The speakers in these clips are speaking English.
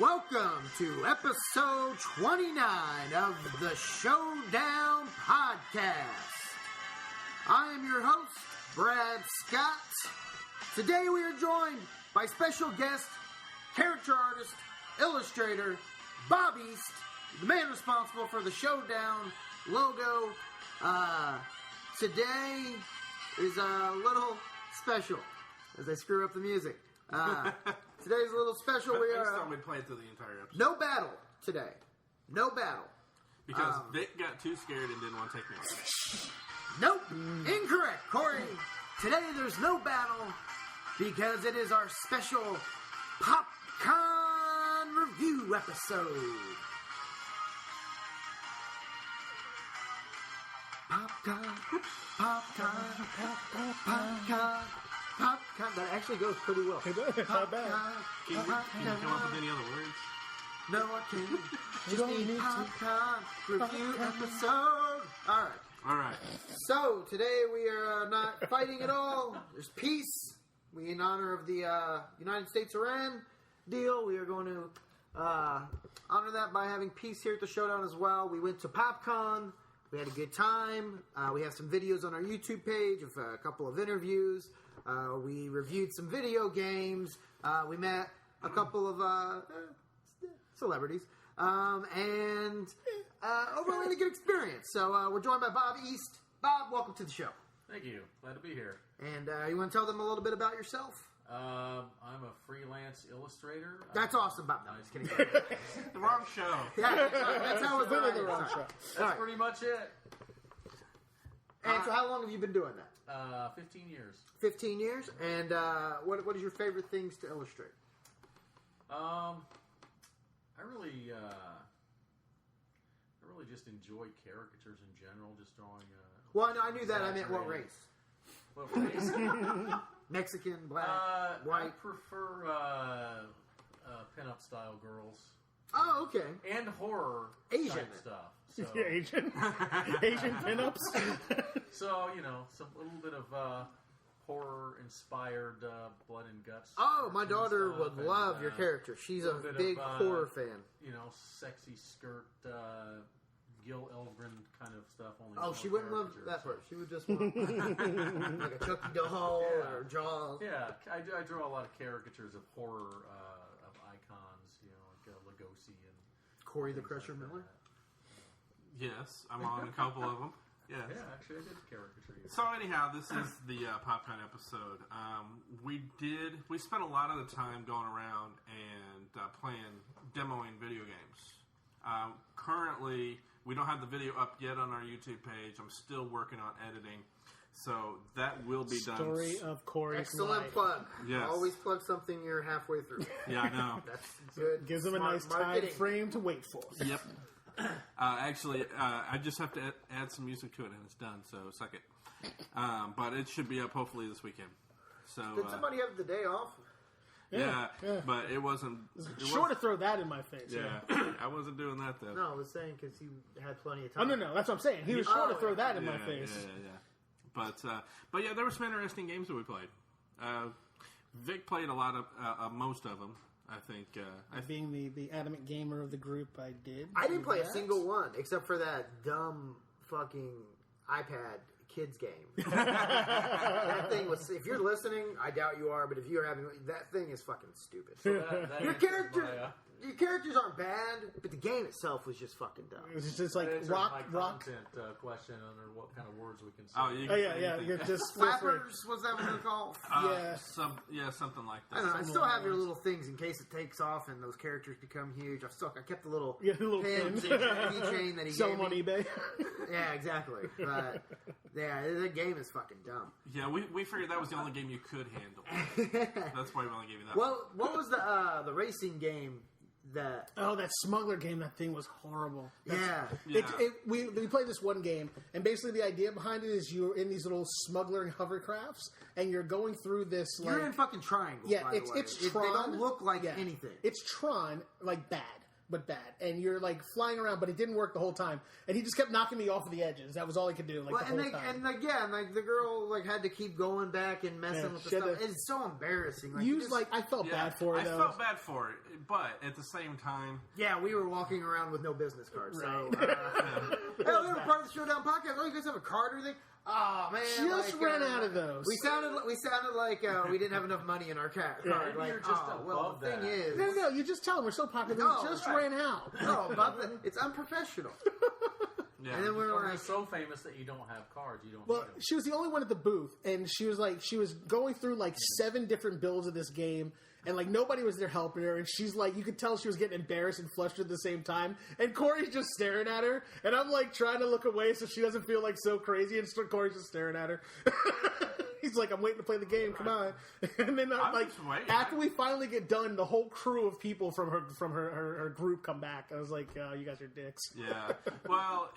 Welcome to episode 29 of the Showdown Podcast. I am your host, Brad Scott. Today we are joined by special guest, character artist, illustrator, Bob East, the man responsible for the Showdown logo. Today is a little special, as I screw up the music. Today's a little special. We Next are time we play it through the entire episode. no battle today. No battle. Because Vic got too scared and didn't want to take me away. Nope. Incorrect, Corey. Today there's no battle because it is our special PopCon review episode. PopCon, PopCon, PopCon, PopCon. That actually goes pretty well. It does. Not bad. Can you come up with any other words? No, I can't. Just need PopCon review episode. All right. So today we are not fighting at all. There's peace. We, in honor of the United States-Iran deal, we are going to honor that by having peace here at the Showdown as well. We went to PopCon. We had a good time. We have some videos on our YouTube page of a couple of interviews. We reviewed some video games. We met a couple of celebrities. And overall, we had a good experience. So we're joined by Bob East. Bob, welcome to the show. Thank you. Glad to be here. And you want to tell them a little bit about yourself? I'm a freelance illustrator. That's awesome, Bob. No, I'm just kidding. The wrong show. Yeah, that's how it's Literally the wrong show. That's pretty much it. And so how long have you been doing that? 15 years. 15 years? And what is your favorite things to illustrate? I really just enjoy caricatures in general, just drawing. Well, no, I knew that. I meant what race? What race? Mexican, black, I white. prefer pinup style girls. Oh, okay. And horror Asian. type stuff. So, Yeah, Asian pinups. so a little bit of horror inspired blood and guts. Oh, my daughter stuff, would and, love your character. She's a little bit big of, horror fan. Sexy skirt, Gil Elgren kind of stuff. Only Oh, she wouldn't love that part. She would just want like a Chucky doll or Jaws. Yeah, I draw a lot of caricatures of horror of icons, like Lugosi and Corey the things Crusher like Miller. that. Yes, I'm on a couple of them. Yes. Yeah, actually, I did caricature you. So anyhow, this is the PopCon episode. We spent a lot of the time going around and demoing video games. Currently, we don't have the video up yet on our YouTube page. I'm still working on editing, so that will be done. Story of Corey's Excellent life. plug. Yes. Always plug something you're halfway through. Yeah, I know. That's good. Gives them a Smart nice time marketing. frame to wait for. Yep. Actually, I just have to add some music to it, and it's done. So suck it. But it should be up hopefully this weekend. So Did somebody have the day off? yeah, Yeah. but it wasn't. Sure to throw that in my face. Yeah, I wasn't doing that though. No, I was saying because he had plenty of Oh, time. no, that's what I'm saying. He was sure to throw that in my face. Yeah. But yeah, there were some interesting games that we played. Vic played a lot of most of them. I think. Being the adamant gamer of the group, I did. I didn't play a that. single one except for that dumb fucking iPad kids game. That thing was. If you're listening, I doubt you are, but if you're having that thing is fucking stupid. That Your answers character, your characters aren't bad, but the game itself was just fucking dumb. It was just like that answers rock. my content question under what kind of words we can say. Oh, you Oh can yeah, say yeah. anything. You're just feel free. Flappers, was that what they're called? Yeah. Something like that. I don't know. I Something still along have your those. little things in case it takes off and those characters become huge. I kept the little Yeah, the little pins pin. and keychain that he Sell gave them on me. eBay. Yeah, exactly. But yeah, the game is fucking dumb. Yeah, we figured that was the only game you could handle. That's why we only gave you that. Well, what was the racing game that? Oh, that smuggler game, that thing was horrible. Yeah. We played this one game, and basically the idea behind it is you're in these little smuggling hovercrafts, and you're going through this, You're in fucking triangles. yeah, by the way. it's Tron. They don't look like Yeah. anything. It's Tron, like bad. but bad. And you're like flying around, but it didn't work the whole time. And he just kept knocking me off of the edges. That was all he could do, like the whole time. And again, like the girl like had to keep going back and messing with the stuff. It's so embarrassing. Like, I felt bad for it. I felt bad for it, but at the same time, we were walking around with no business cards. Right. So, hey, we were part of the Showdown podcast. Oh, you guys have a card or anything? Oh man, just ran out of those. We sounded like we didn't have enough money in our card. Maybe Like, you're just well, the thing is, no, you just tell them we're so popular. We just ran out. No, it's unprofessional. yeah. And then we were Or you're like, so famous that you don't have cards. You don't. Well, need them. she was the only one at the booth, and she was going through like 7 different builds of this game, and like nobody was there helping her, and she's like, you could tell she was getting embarrassed and flustered at the same time, and Corey's just staring at her, and I'm like trying to look away so she doesn't feel like so crazy, and Corey's just staring at her. He's like, I'm waiting to play the game, come on. And then after we finally get done, the whole crew of people from her group come back. I was like, you guys are dicks. Yeah. Well,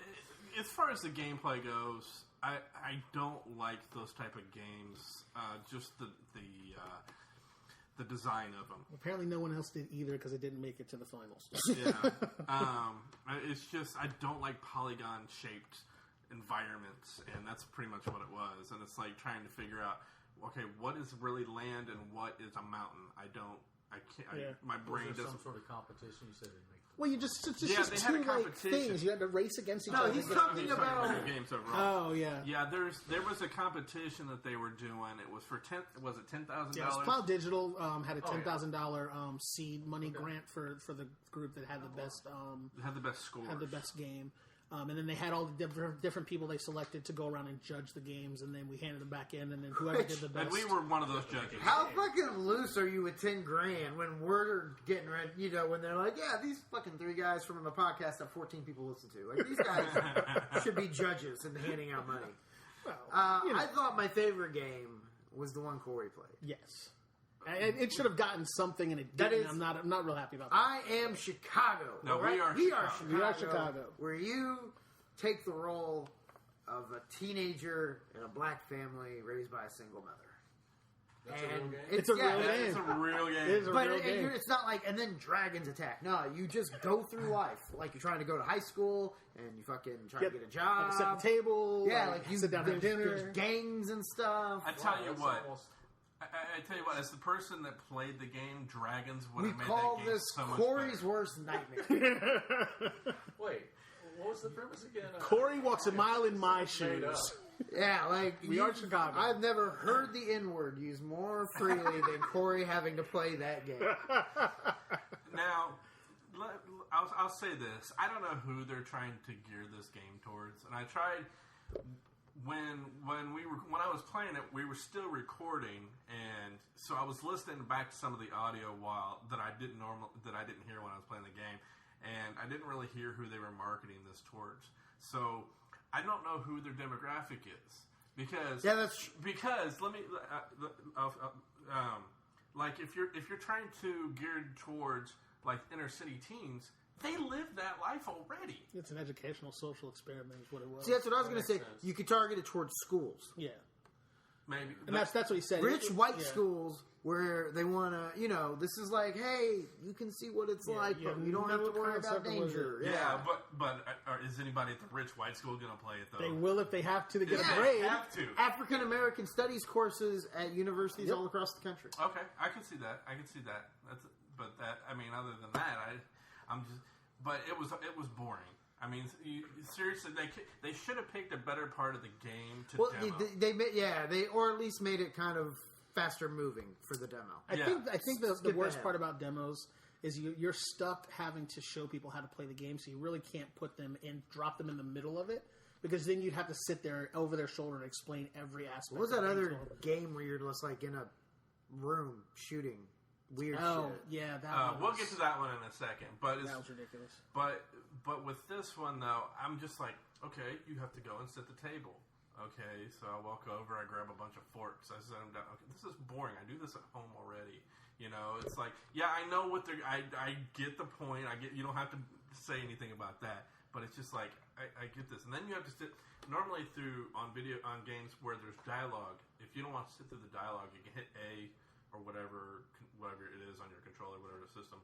as far as the gameplay goes, I don't like those type of games. Just the design of them. Apparently no one else did either because it didn't make it to the finals. Yeah. It's just, I don't like polygon-shaped environments, and that's pretty much what it was. And it's like trying to figure out, okay, what is really land and what is a mountain? My brain Was there doesn't... some sort of competition? You said it didn't make. Well, it's just they had a two like competition. things. You had to race against each other. he's talking about games overall. Oh yeah. Yeah, there was a competition that they were doing. It was for $10,000? Yeah, Plow Digital had a $10,000 seed money grant for the group that had the best had the best scores. Had the best game. And then they had all the different people they selected to go around and judge the games, and then we handed them back in, and then whoever did the best. And we were one of those judges. How fucking loose are you with $10,000 when we're getting ready? You know, when they're like, yeah, these fucking 3 guys from a podcast that 14 people listen to. Like, these guys should be judges and handing out money. Well, I thought my favorite game was the one Corey played. Yes. It should have gotten something, and it didn't. I'm not real happy about that. I Am Chicago. No, right? we are Chicago. We are Chicago. Where you take the role of a teenager in a black family raised by a single mother. That's a real game? It's a real game. It's a real game. It is a real game. It's not like, and then dragons attack. No, you just go through life. Like you're trying to go to high school, and you fucking try to get a job. Set the table. Yeah, like you sit down at dinner. There's gangs and stuff. I tell you what. I tell you what, as the person that played the game, Dragons would have made that game We call this so much Corey's better. worst nightmare. Wait, what was the premise again? Corey walks a mile in my shoes. Yeah, like we are Chicago. I've never heard the N-word used more freely than Corey having to play that game. Now, I'll say this. I don't know who they're trying to gear this game towards. And I tried... When I was playing it, we were still recording, and so I was listening back to some of the audio that I didn't hear when I was playing the game, and I didn't really hear who they were marketing this towards. So I don't know who their demographic is because let me like if you're trying to gear towards like inner city teens. They live that life already. It's an educational social experiment is what it was. See, that's what I was going to say. You could target it towards schools. Yeah. Maybe. And that's what he said. Rich white schools where they want to, this is like, hey, you can see what it's like, but you don't have to worry about danger. Yeah, but is anybody at the rich white school going to play it, though? They will if they have to get a They grade. have to. African American studies courses at universities all across the country. Okay, I can see that. Other than that, but it was boring. I mean, seriously, they should have picked a better part of the game to demo. They or at least made it kind of faster moving for the demo. I think the worst part about demos is you're stuck having to show people how to play the game, so you really can't drop them in the middle of it, because then you'd have to sit there over their shoulder and explain every aspect. What was that other game where you're just like in a room shooting? Weird shit. Yeah, that we'll get to that one in a second. But that was ridiculous. But with this one, though, I'm just like, okay, you have to go and set the table. Okay, so I walk over, I grab a bunch of forks, I set them down. Okay, this is boring. I do this at home already. It's like, yeah, I know what I get the point. You don't have to say anything about that. But it's just like, I get this. And then you have to sit, normally on games where there's dialogue, if you don't want to sit through the dialogue, you can hit A or whatever it is on your controller, whatever system.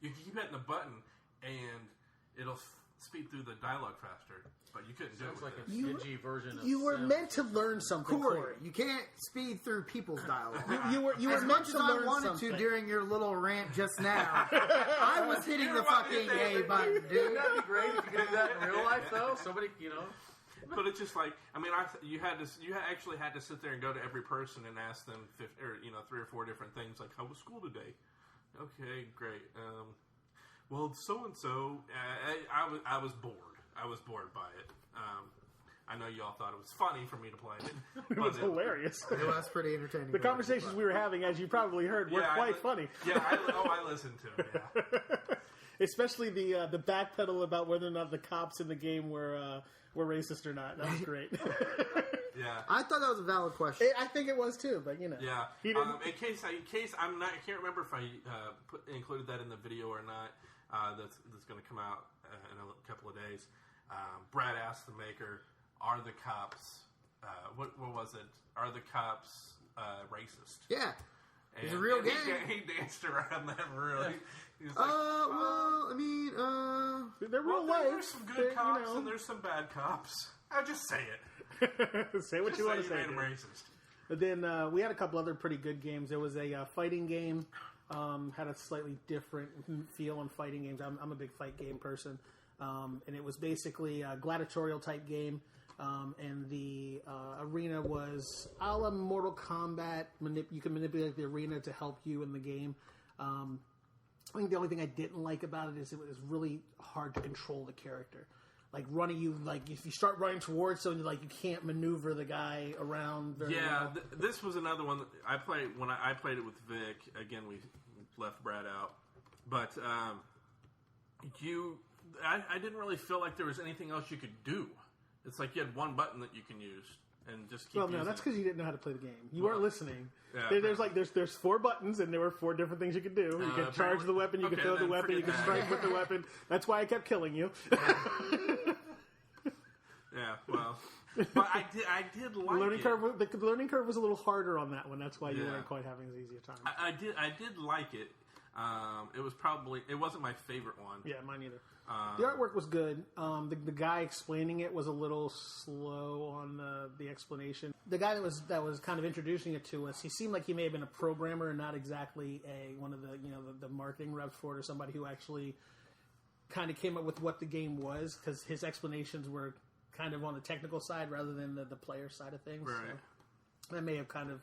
You can keep hitting the button, and it'll speed through the dialogue faster. But you couldn't do it. Sounds like with a this. edgy version of You were Sims. meant to learn something, Corey. You can't speed through people's dialogue. You were As meant much as to I learn wanted something. to during your little rant just now, I was hitting the fucking A button, dude. Wouldn't that be great if you could do that in real life, though? Somebody, But it's just like, I mean, you actually had to sit there and go to every person and ask them 3 or 4 different things, like, how was school today? Okay, great. Well, so and so, I was bored. I was bored by it. I know y'all thought it was funny for me to play it. It was hilarious. It was pretty entertaining. The conversations we were having, as you probably heard, were quite funny. Yeah, I listened to it. Yeah. Especially the backpedal about whether or not the cops in the game were racist or not. That was great. Yeah. I thought that was a valid question. I think it was too, but Yeah. He didn't. In case I'm not, I can't remember if I included that in the video or not. That's going to come out in a couple of days. Brad asked the maker, "Are the cops? What was it? Are the cops racist?" Yeah. And, It's a real game. He danced around that really. He was Well, I mean, they're real life. there's some good cops and there's some bad cops. I'll just say it. Say what you want to say. Made them dude. racist. But then we had a couple other pretty good games. There was a fighting game. Had a slightly different feel on fighting games. I'm a big fight game person. And it was basically a gladiatorial type game. And the arena was a la Mortal Kombat. You can manipulate the arena to help you in the game. I think the only thing I didn't like about it is it was really hard to control the character. Like if you start running towards someone, you can't maneuver the guy around very well. This was another one that I played when I played it with Vic. Again, we left Brad out, but I didn't really feel like there was anything else you could do. It's like you had one button that you can use and just keep. Well, no, that's because you didn't know how to play the game. You weren't listening. Yeah, there's 4 buttons, and there were 4 different things you could do. You could charge the weapon, you could throw the weapon, you could strike with the weapon. That's why I kept killing you. Yeah, well, but I did like the learning curve was a little harder on that one. That's why you weren't quite having as easy a time. I did like it. It wasn't my favorite one. Yeah, mine either. The artwork was good. The guy explaining it was a little slow on the explanation. The guy that was kind of introducing it to us, he seemed like he may have been a programmer and not exactly one of the marketing reps for it, or somebody who actually kind of came up with what the game was, because his explanations were kind of on the technical side rather than the player side of things. Right. So that may have kind of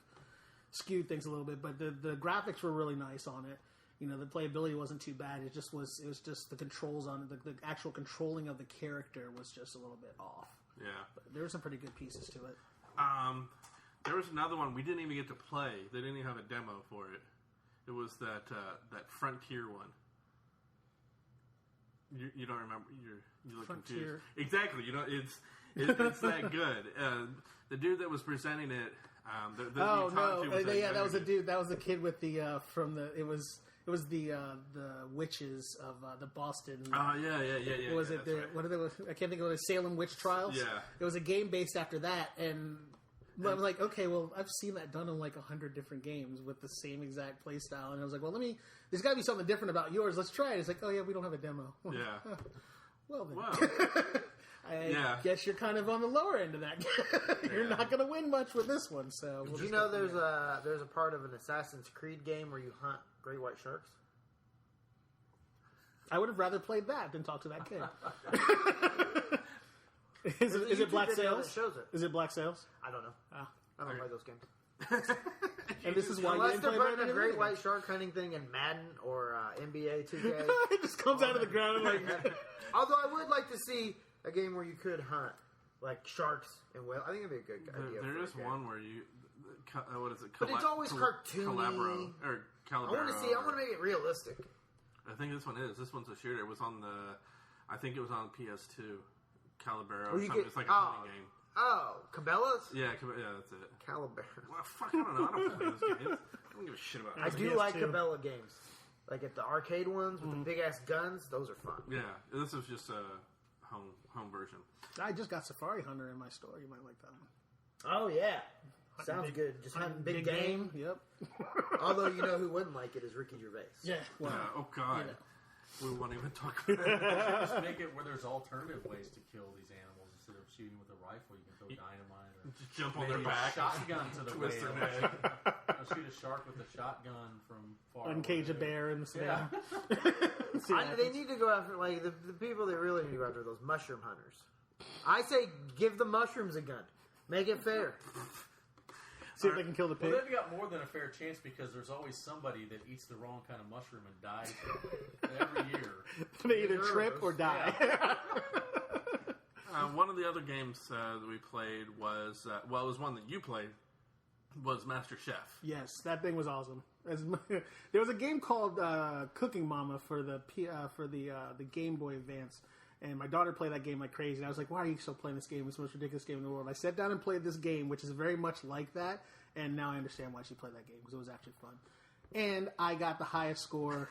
skewed things a little bit, but the graphics were really nice on it. The playability wasn't too bad. It was just the controls on it. The actual controlling of the character was just a little bit off. Yeah. But there were some pretty good pieces to it. There was another one we didn't even get to play. They didn't even have a demo for it. It was that Frontier one. You don't remember? You look Frontier. confused. Exactly. It's that good. The dude that was presenting it. That was a dude. That was the kid with the It was the witches of the Boston. Oh yeah. Was it the what are they? I can't think of it. Salem witch trials. Yeah. It was a game based after that, and I was like, okay, well, I've seen that done in like 100 different games with the same exact play style, and I was like, well, there's got to be something different about yours. Let's try it. It's like, oh yeah, we don't have a demo. Yeah. Well then. Wow. I guess you're kind of on the lower end of that. You're not going to win much with this one. So did you know there's a part of an Assassin's Creed game where you hunt great white sharks? I would have rather played that than talk to that kid. Is it Black Sails? Shows it. Is it Black Sails? I don't know. I don't play those games. And this is why you Unless didn't they're play putting very a many great games. white shark hunting thing in Madden or NBA 2K. It just comes out of the ground and like. Although I would like to see a game where you could hunt like sharks and whales. I think it'd be a good idea. There is one where you. What is it? But it's always cartoony. Calabro. I want to make it realistic. I think this one is. This one's a shooter. It was on the. I think it was on PS2. Calabro. Or something. It's like a hunting game. Oh, Cabela's? Yeah, that's it. Calabera. Well, fuck, I don't know. I don't play those games. I don't give a shit about I those do games. like Cabela games. Like at the arcade ones with the big ass guns, those are fun. Yeah, this is just a home version. I just got Safari Hunter in my store. You might like that one. Oh yeah, sounds good. Just hunting big game. Yep. Although who wouldn't like it is Ricky Gervais. Yeah. Well, oh god. we won't even talk about it. Just make it where there's alternative ways to kill these animals instead of shooting with a rifle. You can throw dynamite or Just jump on maybe their back. a shotgun to the Twist whale. their neck. Shoot a shark with a shotgun from far Uncage a away. bear in the sand. Yeah. They need to go after, like, the people that really need to go after those mushroom hunters. I say give the mushrooms a gun. Make it fair. See if they can kill the pig. Well, they've got more than a fair chance because there's always somebody that eats the wrong kind of mushroom and dies every year. They either trip or die. One of the other games that we played was, it was one that you played, was Master Chef. Yes, that thing was awesome. There was a game called Cooking Mama for the Game Boy Advance, and my daughter played that game like crazy. And I was like, "Why are you still playing this game? It's the most ridiculous game in the world." I sat down and played this game, which is very much like that, and now I understand why she played that game because it was actually fun. And I got the highest score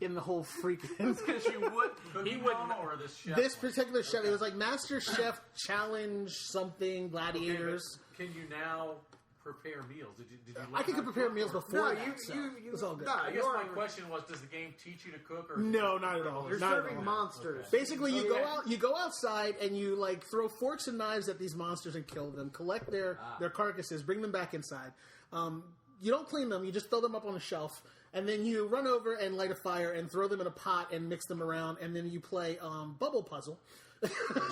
in the whole freaking. Because he wouldn't. Or this chef This one? particular chef, it was like Master Chef Challenge something Gladiators. Okay, can you now prepare meals? Did you learn I could how to prepare cook, meals or- before No, that. you it's all good. No, I guess you're- my question was: does the game teach you to cook, or No, not at all. You're Not at serving all. monsters. Okay. Basically, you go outside and you like throw forks and knives at these monsters and kill them. Collect their carcasses, bring them back inside. You don't clean them; you just throw them up on a shelf, and then you run over and light a fire and throw them in a pot and mix them around, and then you play bubble puzzle.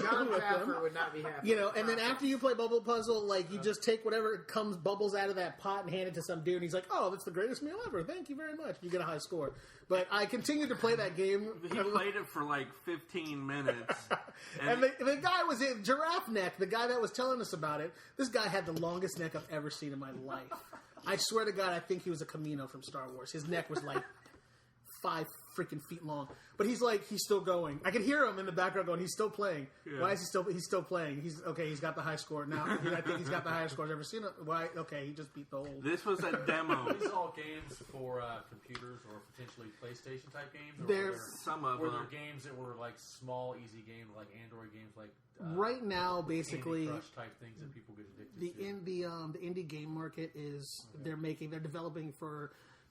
John with them. Pfaffer would not be happy. You know, and then after you play bubble puzzle, like you just take whatever comes bubbles out of that pot and hand it to some dude, and he's like, "Oh, that's the greatest meal ever! Thank you very much." You get a high score. But I continued to play that game. He played it for like 15 minutes. And the guy was in Giraffe Neck, the guy that was telling us about it. This guy had the longest neck I've ever seen in my life. I swear to God, I think he was a Camino from Star Wars. His neck was like 5 freaking feet long. But he's still going. I can hear him in the background going, he's still playing. Yeah. Why is he's still playing? He's got the high score. Now, I think he's got the highest score I've ever seen. Why? Okay, he just beat the whole... This was a demo. These all games for computers or potentially PlayStation type games? Or There's some of were them. there games that were like small, easy games, like Android games, like right now, basically... Candy Crush type things that people get addicted The to? indie game market is they're developing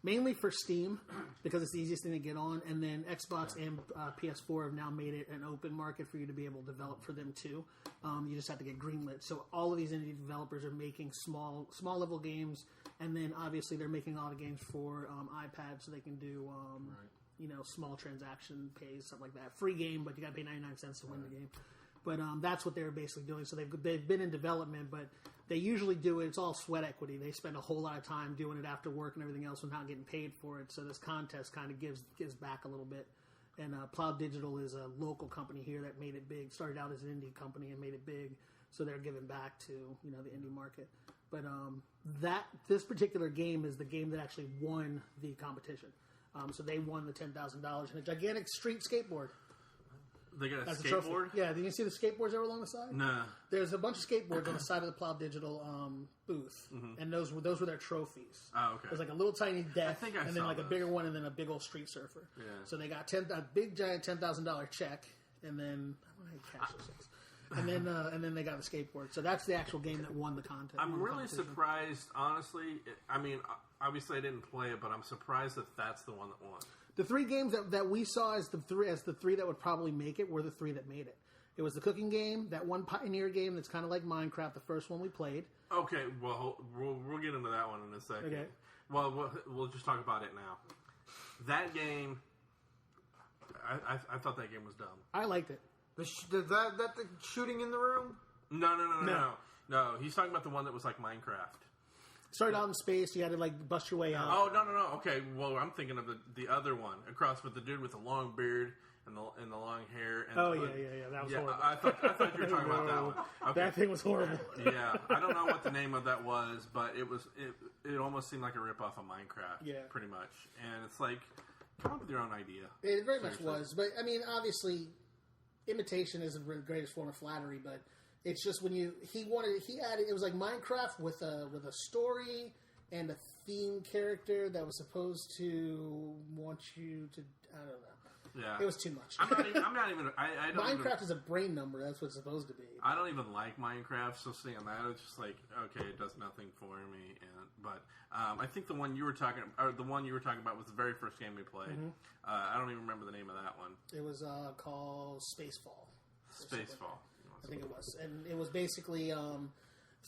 mainly for Steam because it's the easiest thing to get on, and then Xbox and PS4 have now made it an open market for you to be able to develop for them too. You just have to get greenlit. So all of these indie developers are making small level games, and then obviously they're making a lot of games for iPad, so they can do small transaction pays, stuff like that. Free game, but you got to pay 99 cents to win the game. But that's what they're basically doing. So they've been in development, but they usually do it. It's all sweat equity. They spend a whole lot of time doing it after work and everything else without getting paid for it. So this contest kind of gives back a little bit. And Plow Digital is a local company here that made it big. Started out as an indie company and made it big. So they're giving back to the indie market. But this particular game is the game that actually won the competition. So they won the $10,000 in a gigantic street skateboard. They got a That's a trophy. skateboard? Yeah, did you see the skateboards that were along the side? No. There's a bunch of skateboards on the side of the Plow Digital booth, and those were their trophies. Oh, okay. There's like a little tiny deck, think I and then saw like a those. bigger one, and then a big old street surfer. Yeah. So they got a big giant $10,000 check, and then I don't know how you cash those things. And then they got the skateboard. So that's the actual game that won the contest. I'm really surprised, honestly. I mean, obviously I didn't play it, but I'm surprised that that's the one that won. The 3 games that we saw as the three that would probably make it were the 3 that made it. It was the cooking game, that one Pioneer game that's kind of like Minecraft, the first one we played. Okay, well, we'll get into that one in a second. Okay. Well, we'll just talk about it now. That game, I thought that game was dumb. I liked it. The shooting in the room? No. He's talking about the one that was like Minecraft. Started out in space, you had to like bust your way out. Oh, no. Okay, well, I'm thinking of the other one, across with the dude with the long beard and the long hair. And Yeah. That was horrible. I thought you were talking about that one. Okay. That thing was horrible. Yeah, I don't know what the name of that was, but it almost seemed like a ripoff of Minecraft. Yeah. Pretty much. And it's like, come up with your own idea. It very much was. But, I mean, obviously, imitation isn't the greatest form of flattery, but it's just when he added, it was like Minecraft with a story and a theme character that was supposed to want you to, I don't know. Yeah. It was too much. I'm not even. I don't Minecraft even, is a brain number. That's what it's supposed to be. I don't even like Minecraft, so seeing that, it's just like, okay, it does nothing for me. But I think the one you were talking about was the very first game we played. Mm-hmm. I don't even remember the name of that one. It was called Spacefall. Spacefall. I think it was, and it was basically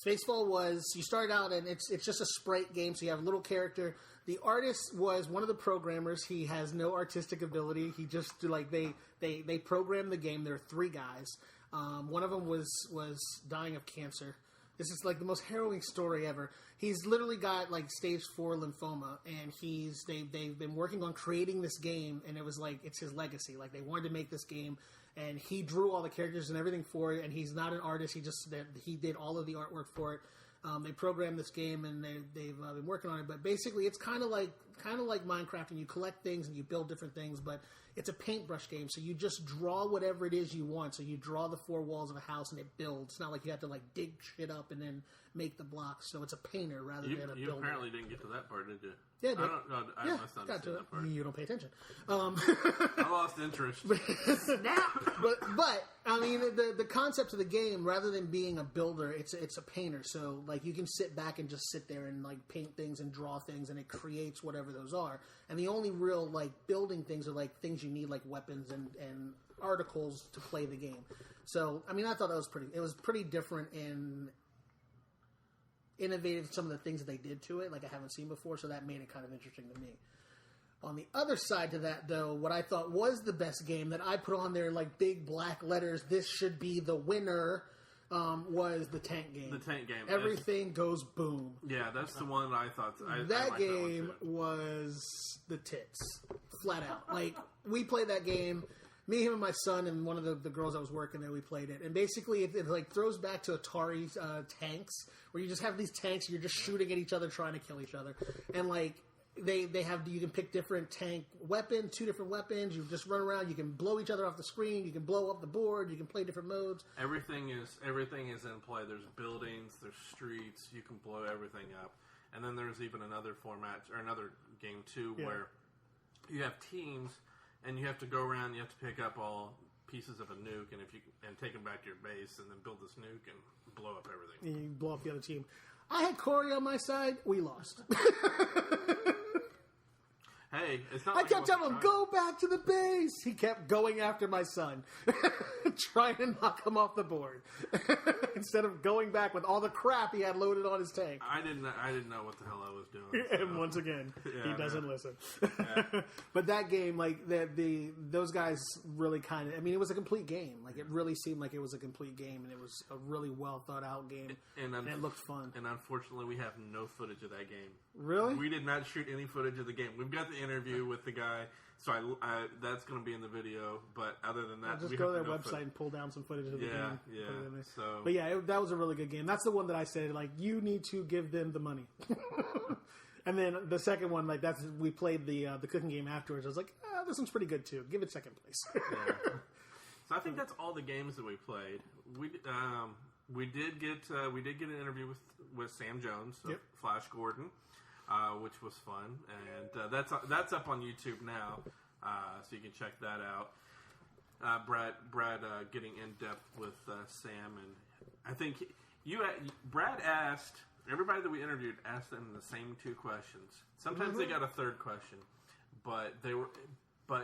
Spacefall was you start out and it's just a sprite game, so you have a little character. The artist was one of the programmers. He has no artistic ability. He just they programmed the game. There are 3 guys. One of them was dying of cancer. This is like the most harrowing story ever. He's literally got like stage 4 lymphoma, and they've been working on creating this game, and it was like it's his legacy. Like they wanted to make this game, and he drew all the characters and everything for it. And he's not an artist. He did all of the artwork for it. They programmed this game, and they've been working on it. But basically, it's kind of like Minecraft, and you collect things and you build different things. But it's a paintbrush game, so you just draw whatever it is you want. So you draw the 4 walls of a house, and it builds. It's not like you have to like dig shit up and then make the blocks. So it's a painter rather than a builder. You apparently didn't get to that part, did you? Yeah, I did. I must not have seen that part. You don't pay attention. I lost interest. But I mean, the concept of the game, rather than being a builder, it's a painter. So like you can sit back and just sit there and like paint things and draw things, and it creates whatever those are. And the only real like building things are like things you need, like weapons and articles to play the game. So I mean, I thought that was pretty different and innovative, some of the things that they did to it, like I haven't seen before, so that made it kind of interesting to me. On the other side to that, though, what I thought was the best game that I put on there in like big black letters, this should be the winner, was the tank game. The tank game. Everything goes boom. Yeah, that's the one I thought. That game was the tits, flat out. Like, we played that game. Me, him, and my son, and one of the girls I was working there, we played it. And basically, it like throws back to Atari tanks, where you just have these tanks, you're just shooting at each other, trying to kill each other. And like, they have, you can pick different tank weapons, 2 different weapons, you just run around, you can blow each other off the screen, you can blow up the board, you can play different modes. Everything is in play. There's buildings, there's streets, you can blow everything up. And then there's even another format, or another game too, where you have teams, and you have to go around. You have to pick up all pieces of a nuke, and take them back to your base, and then build this nuke and blow up everything. And you blow up the other team. I had Corey on my side. We lost. Hey, it's not. I kept telling him, "Go back to the base." He kept going after my son, trying to knock him off the board, instead of going back with all the crap he had loaded on his tank. I didn't know what the hell I was doing. And once again, he doesn't listen. But that game, like those guys, really kind of. I mean, it was a complete game. Like it really seemed like it was a complete game, and it was a really well thought out game, and it looked fun. And unfortunately, we have no footage of that game. Really? We did not shoot any footage of the game. We've got the interview with the guy, so that's going to be in the video. But other than that, I'll just go to their website and pull down some footage of the game. Yeah, so. But yeah, that was a really good game. That's the one that I said, like, you need to give them the money. And then the second one, like, we played the cooking game afterwards. I was like, this one's pretty good too. Give it second place. Yeah. So I think that's all the games that we played. We did get an interview with Sam Jones of Flash Gordon. Which was fun, and that's up on YouTube now, so you can check that out. Brad getting in depth with Sam, and I think Brad asked everybody that we interviewed asked them the same 2 questions. Sometimes they got a third question, but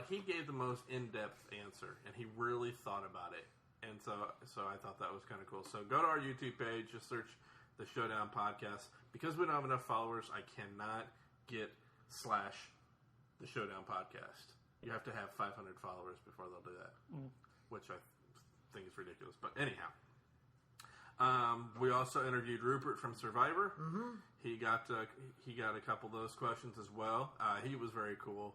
he gave the most in-depth answer, and he really thought about it, and so I thought that was kind of cool. So go to our YouTube page, just search the Showdown Podcast. Because we don't have enough followers, I cannot get / the Showdown Podcast. You have to have 500 followers before they'll do that, which I think is ridiculous. But anyhow, we also interviewed Rupert from Survivor. Mm-hmm. He got a couple of those questions as well. He was very cool,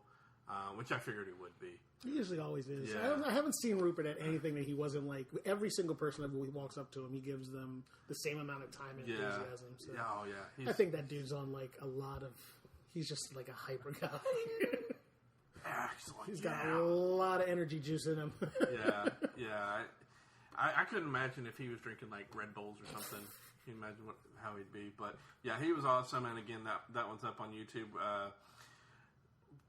which I figured he would be. He usually always is. Yeah. I haven't seen Rupert at anything that he wasn't like. Every single person that walks up to him, he gives them the same amount of time and enthusiasm. So Oh yeah. I think that dude's on like a lot of. He's just like a hyper guy. Excellent. He's got a lot of energy juice in him. Yeah. I couldn't imagine if he was drinking like Red Bulls or something. Can you imagine how he'd be? But yeah, he was awesome. And again, that one's up on YouTube.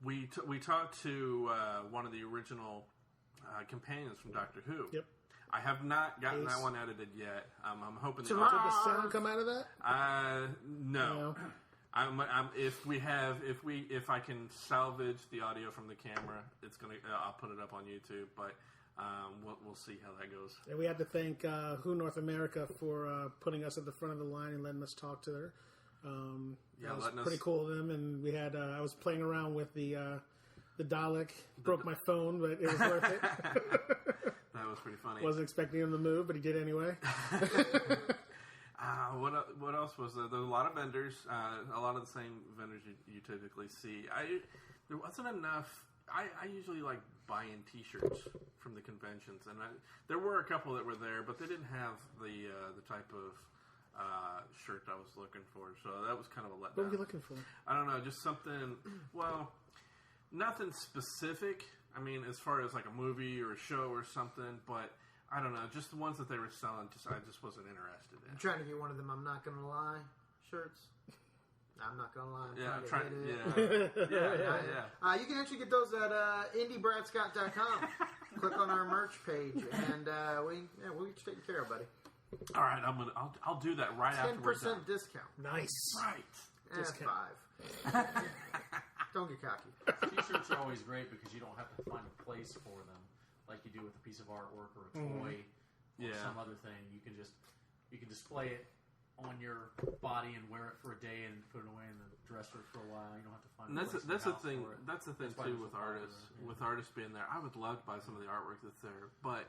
we talked to one of the original companions from Doctor Who. Yep. I have not gotten Ace. that one edited yet. I'm hoping. So did the sound come out of that? No. If I can salvage the audio from the camera, I'll put it up on YouTube. But we'll see how that goes. And we had to thank Who North America for putting us at the front of the line and letting us talk to her. That was pretty cool of them. And we had I was playing around with the Dalek. Broke my phone, but it was worth it. That was pretty funny. Wasn't expecting him to move, but he did anyway. What else was there? There were a lot of vendors, a lot of the same vendors you typically see. There wasn't enough. I usually like buying T-shirts from the conventions, and there were a couple that were there, but they didn't have the type of shirt I was looking for. So that was kind of a letdown. What were you looking for? I don't know, just something. Well, nothing specific. I mean, as far as like a movie or a show or something, but I don't know, just the ones that they were selling. I just wasn't interested in. I'm trying to get one of them. I'm not gonna lie shirts. I'm not gonna lie. Yeah, yeah. You can actually get those at indiebradscott.com. Click on our merch page, and we'll get you taken care of, buddy. All right, I'll do that right after we're done. 10% discount. Nice. Right. Discount. 5. Don't get cocky. T-shirts are always great because you don't have to find a place for them, like you do with a piece of artwork or a toy or some other thing. You can display it on your body and wear it for a day and put it away in the dresser for a while. You don't have to find. That's the thing. That's the thing too with artists. With artists being there, I would love to buy some of the artwork that's there, but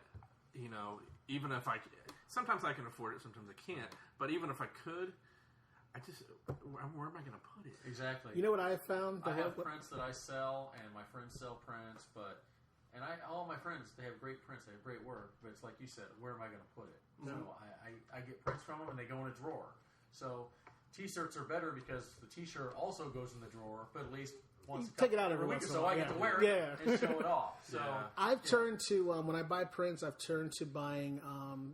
even if sometimes I can afford it, sometimes I can't. But even if I could. Where am I going to put it? Exactly. You know what I have found? I have prints that I sell, and my friends sell prints, all my friends, they have great prints, they have great work, but it's like you said, where am I going to put it? So I get prints from them, and they go in a drawer. So T-shirts are better because the T-shirt also goes in the drawer, but at least once take it out every once in a while. So I get to wear it and show it off. So I've turned to when I buy prints, I've turned to buying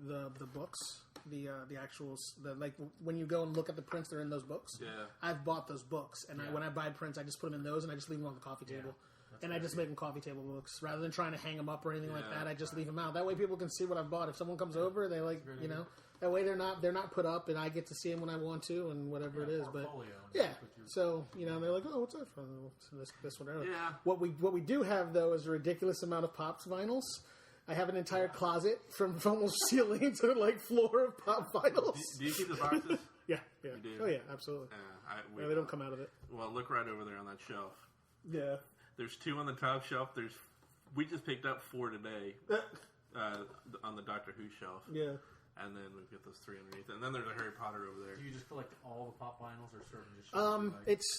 the books. The actual like when you go and look at the prints that are in those books. Yeah, I've bought those books, and when I buy prints, I just put them in those, and I just leave them on the coffee table, and I just make them coffee table books rather than trying to hang them up or anything like that. I just leave them out. That way, people can see what I've bought. If someone comes over, they that way they're not put up, and I get to see them when I want to, and whatever it is. But so they're like, oh, what's that from? This one. Yeah. What we do have though is a ridiculous amount of Pops vinyls. I have an entire closet from almost ceiling to like floor of Pop vinyls. Do you keep the boxes? Yeah. You do? Oh yeah, absolutely. They don't come out of it. Well, look right over there on that shelf. Yeah. There's 2 on the top shelf. We just picked up 4 today on the Doctor Who shelf. Yeah. And then we've got those 3 underneath, and then there's a Harry Potter over there. Do you just collect all the Pop vinyls, or certain?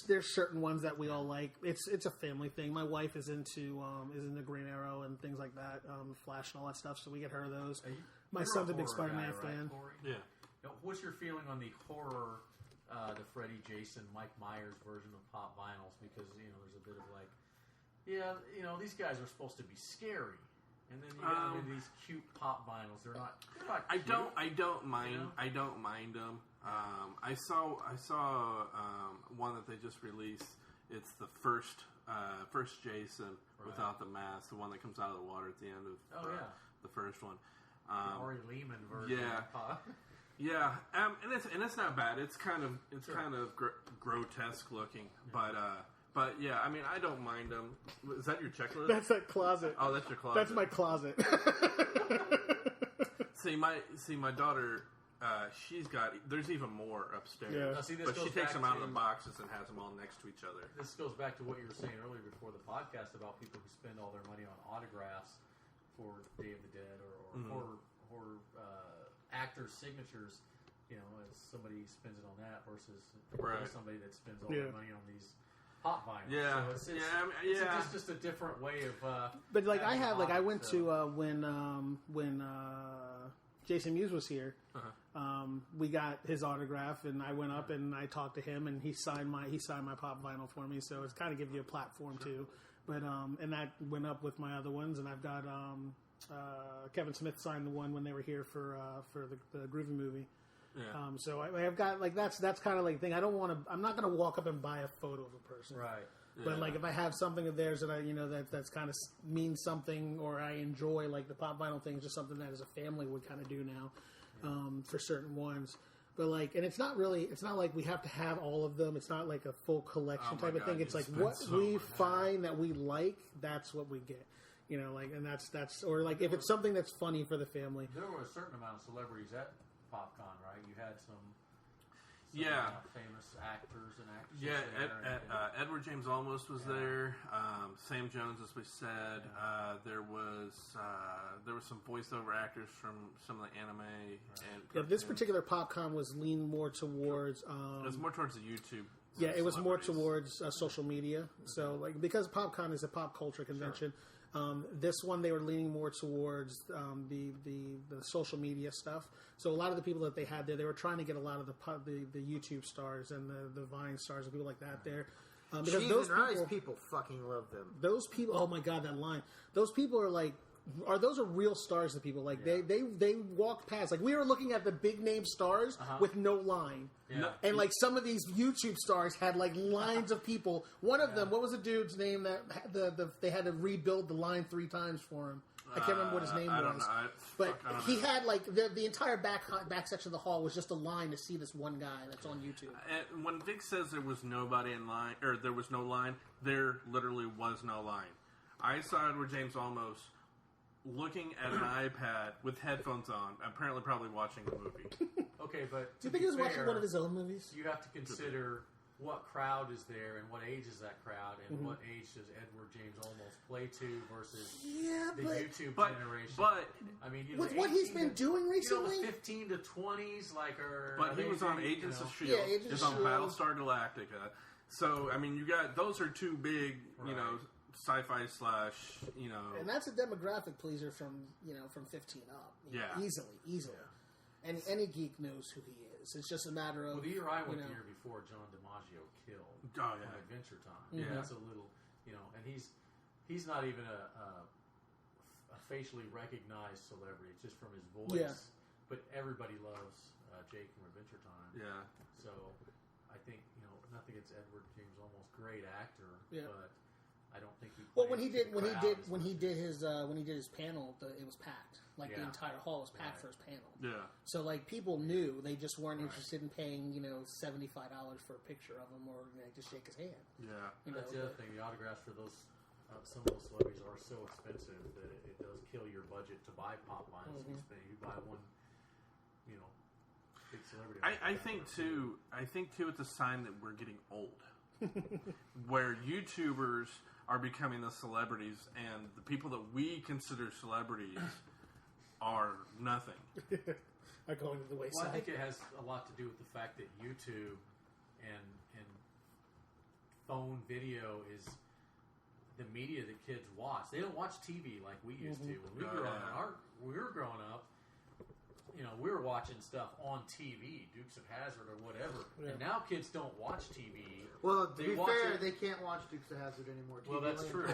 There's certain ones that we all like. It's a family thing. My wife is into Green Arrow and things like that, Flash and all that stuff. So we get her those. My son's a big Spider-Man fan. Yeah. What's your feeling on the horror, the Freddy, Jason, Mike Myers version of Pop vinyls? Because there's a bit of like, these guys are supposed to be scary. And then you got these cute Pop vinyls. They're not cute. I don't mind. I don't mind them. I saw one that they just released. It's the first Jason without the mask, the one that comes out of the water at the end of the first one. The Ari Lehman version. Of Pop. Yeah, and it's not bad. It's kind of grotesque looking, But yeah, I mean, I don't mind them. Is that your checklist? That's that closet. Oh, that's your closet. That's my closet. See, my daughter, she's got. There's even more upstairs. Yeah. Now, see, but she takes them out of the boxes and has them all next to each other. This goes back to what you were saying earlier before the podcast about people who spend all their money on autographs for Day of the Dead or horror actors' signatures. As somebody spends it on that versus somebody that spends all their money on these Pop vinyls. Yeah, so it's just a different way of. But like I went to when Jason Mewes was here. We got his autograph, and I went up and I talked to him, and he signed my Pop vinyl for me. So it's kind of give you a platform too. But and that went up with my other ones, and I've got Kevin Smith signed the one when they were here for the Groovy movie. Yeah. So I've got like that's kind of like the thing. I'm not going to walk up and buy a photo of a person. Right. But like if I have something of theirs that that's kind of means something, or I enjoy, like the pop vinyl thing is just something that as a family we kind of do now for certain ones. But like, and it's not like we have to have all of them. It's not like a full collection type of thing. It's like what we find that we like, that's what we get. Like, and that's or like if it's something that's funny for the family. There were a certain amount of celebrities at PopCon, right? You had some famous actors and actresses. Yeah, Edward James Olmos was there. Sam Jones, as we said. There was some voiceover actors from some of the anime. And this particular PopCon was leaned more towards. It was more towards the YouTube. Yeah, it was more towards social media. So, like, because PopCon is a pop culture convention, this one they were leaning more towards the social media stuff. So, a lot of the people that they had there, they were trying to get a lot of the YouTube stars and the Vine stars and people like that there. Because those people fucking love them. Those people, oh my god, that line! Those people are like. Those are real stars to people. Like they walk past. Like we were looking at the big name stars with no line, and like some of these YouTube stars had like lines of people. One of them, what was the dude's name that they had to rebuild the line 3 times for him? I can't remember what his name was, but he had like the entire back section of the hall was just a line to see this one guy that's on YouTube. And when Vic says there was nobody in line, or there was no line, there literally was no line. I saw Edward James Olmos looking at an iPad with headphones on, apparently probably watching a movie. Okay, but do you think he was watching one of his own movies? You have to consider what crowd is there and what age is that crowd and what age does Edward James Olmos play to versus the YouTube generation. But I mean, with what he's been doing recently, the 15 to 20s, like, but he was on Agents of S.H.I.E.L.D. Agents He's on Battlestar Galactica. So I mean, you got those are two big, sci-fi / and that's a demographic pleaser from 15 up. Easily. And any geek knows who he is. It's just a matter of. Well, the year I went the year before, John DiMaggio killed from Adventure Time. Yeah, that's a little, and he's not even a facially recognized celebrity. It's just from his voice. Yeah. But everybody loves Jake from Adventure Time. Yeah. So I think nothing against Edward James, almost great actor. Yeah. But I don't think he. Well, when he did his panel, it was packed. Like the entire hall was packed for his panel. Yeah. So like people knew, they just weren't interested in paying $75 for a picture of him or just shake his hand. Yeah. That's the other thing. The autographs for those some of those celebrities are so expensive that it does kill your budget to buy pop vinyls. You buy one, big celebrity. I think too. It's a sign that we're getting old. Where YouTubers are becoming the celebrities, and the people that we consider celebrities are nothing. Are going to the wayside. Well, I think it has a lot to do with the fact that YouTube and phone video is the media that kids watch. They don't watch TV like we used to. When we were growing up, we were watching stuff on TV, Dukes of Hazzard or whatever. Yeah. And now kids don't watch TV. Well, to be fair, they can't watch Dukes of Hazzard anymore. Well, that's true.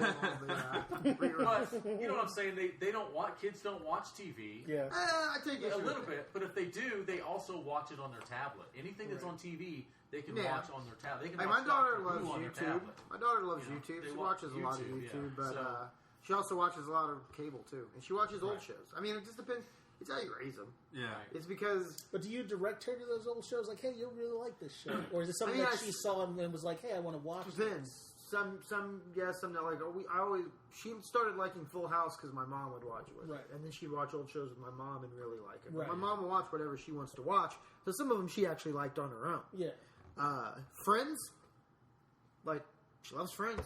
But you know what I'm saying? Kids don't watch TV. Yeah. I take it a little bit, but if they do, they also watch it on their tablet. Anything that's on TV, they can watch on their tablet. They can watch my daughter loves YouTube. My daughter loves YouTube. She watches a lot of YouTube, but she also watches a lot of cable too, and she watches old shows. I mean, it just depends. It's how you raise them. Yeah. It's because... But do you direct her to those old shows? Like, hey, you'll really like this show. Or is it something that she saw and was like, hey, I want to watch this? Some yes, some not. Like, she started liking Full House because my mom would watch it with her. And then she'd watch old shows with my mom and really like it. Right. My mom will watch whatever she wants to watch. So some of them she actually liked on her own. Yeah. Friends? Like, she loves Friends.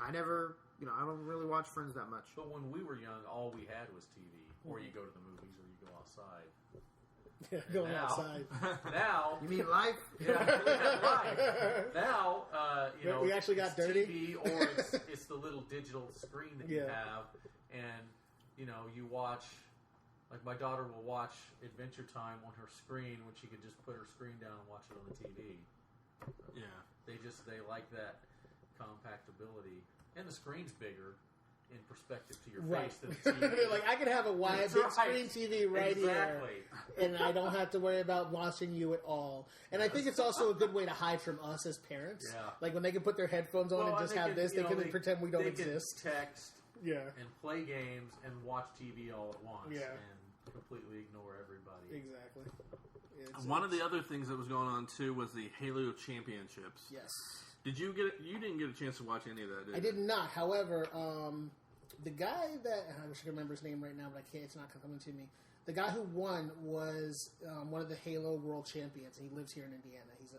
I never... I don't really watch Friends that much. But when we were young, all we had was TV. Or you go to the movies, or you go outside. Yeah, going outside. Now, you mean life? Yeah, life. Now, we actually got dirty. TV, or it's the little digital screen that you have, and you watch. Like my daughter will watch Adventure Time on her screen when she could just put her screen down and watch it on the TV. Yeah, they like that compactability, and the screen's bigger. in perspective to your Right. face than the TV. Like, I could have a wide, big screen TV right here, and I don't have to worry about watching you at all. And I think it's also a good way to hide from us as parents. Yeah. Like, when they can put their headphones on and just have this, they can pretend we don't exist. Can text Yeah. and play games and watch TV all at once. Yeah. And completely ignore everybody. Exactly. One of the other things that was going on too was the Halo Championships. Yes. Did you get? You didn't get a chance to watch any of that, did you? I did not. However, the guy that I wish I could remember his name right now, but I can't. It's not coming to me. The guy who won was one of the Halo World Champions, and he lives here in Indiana. He's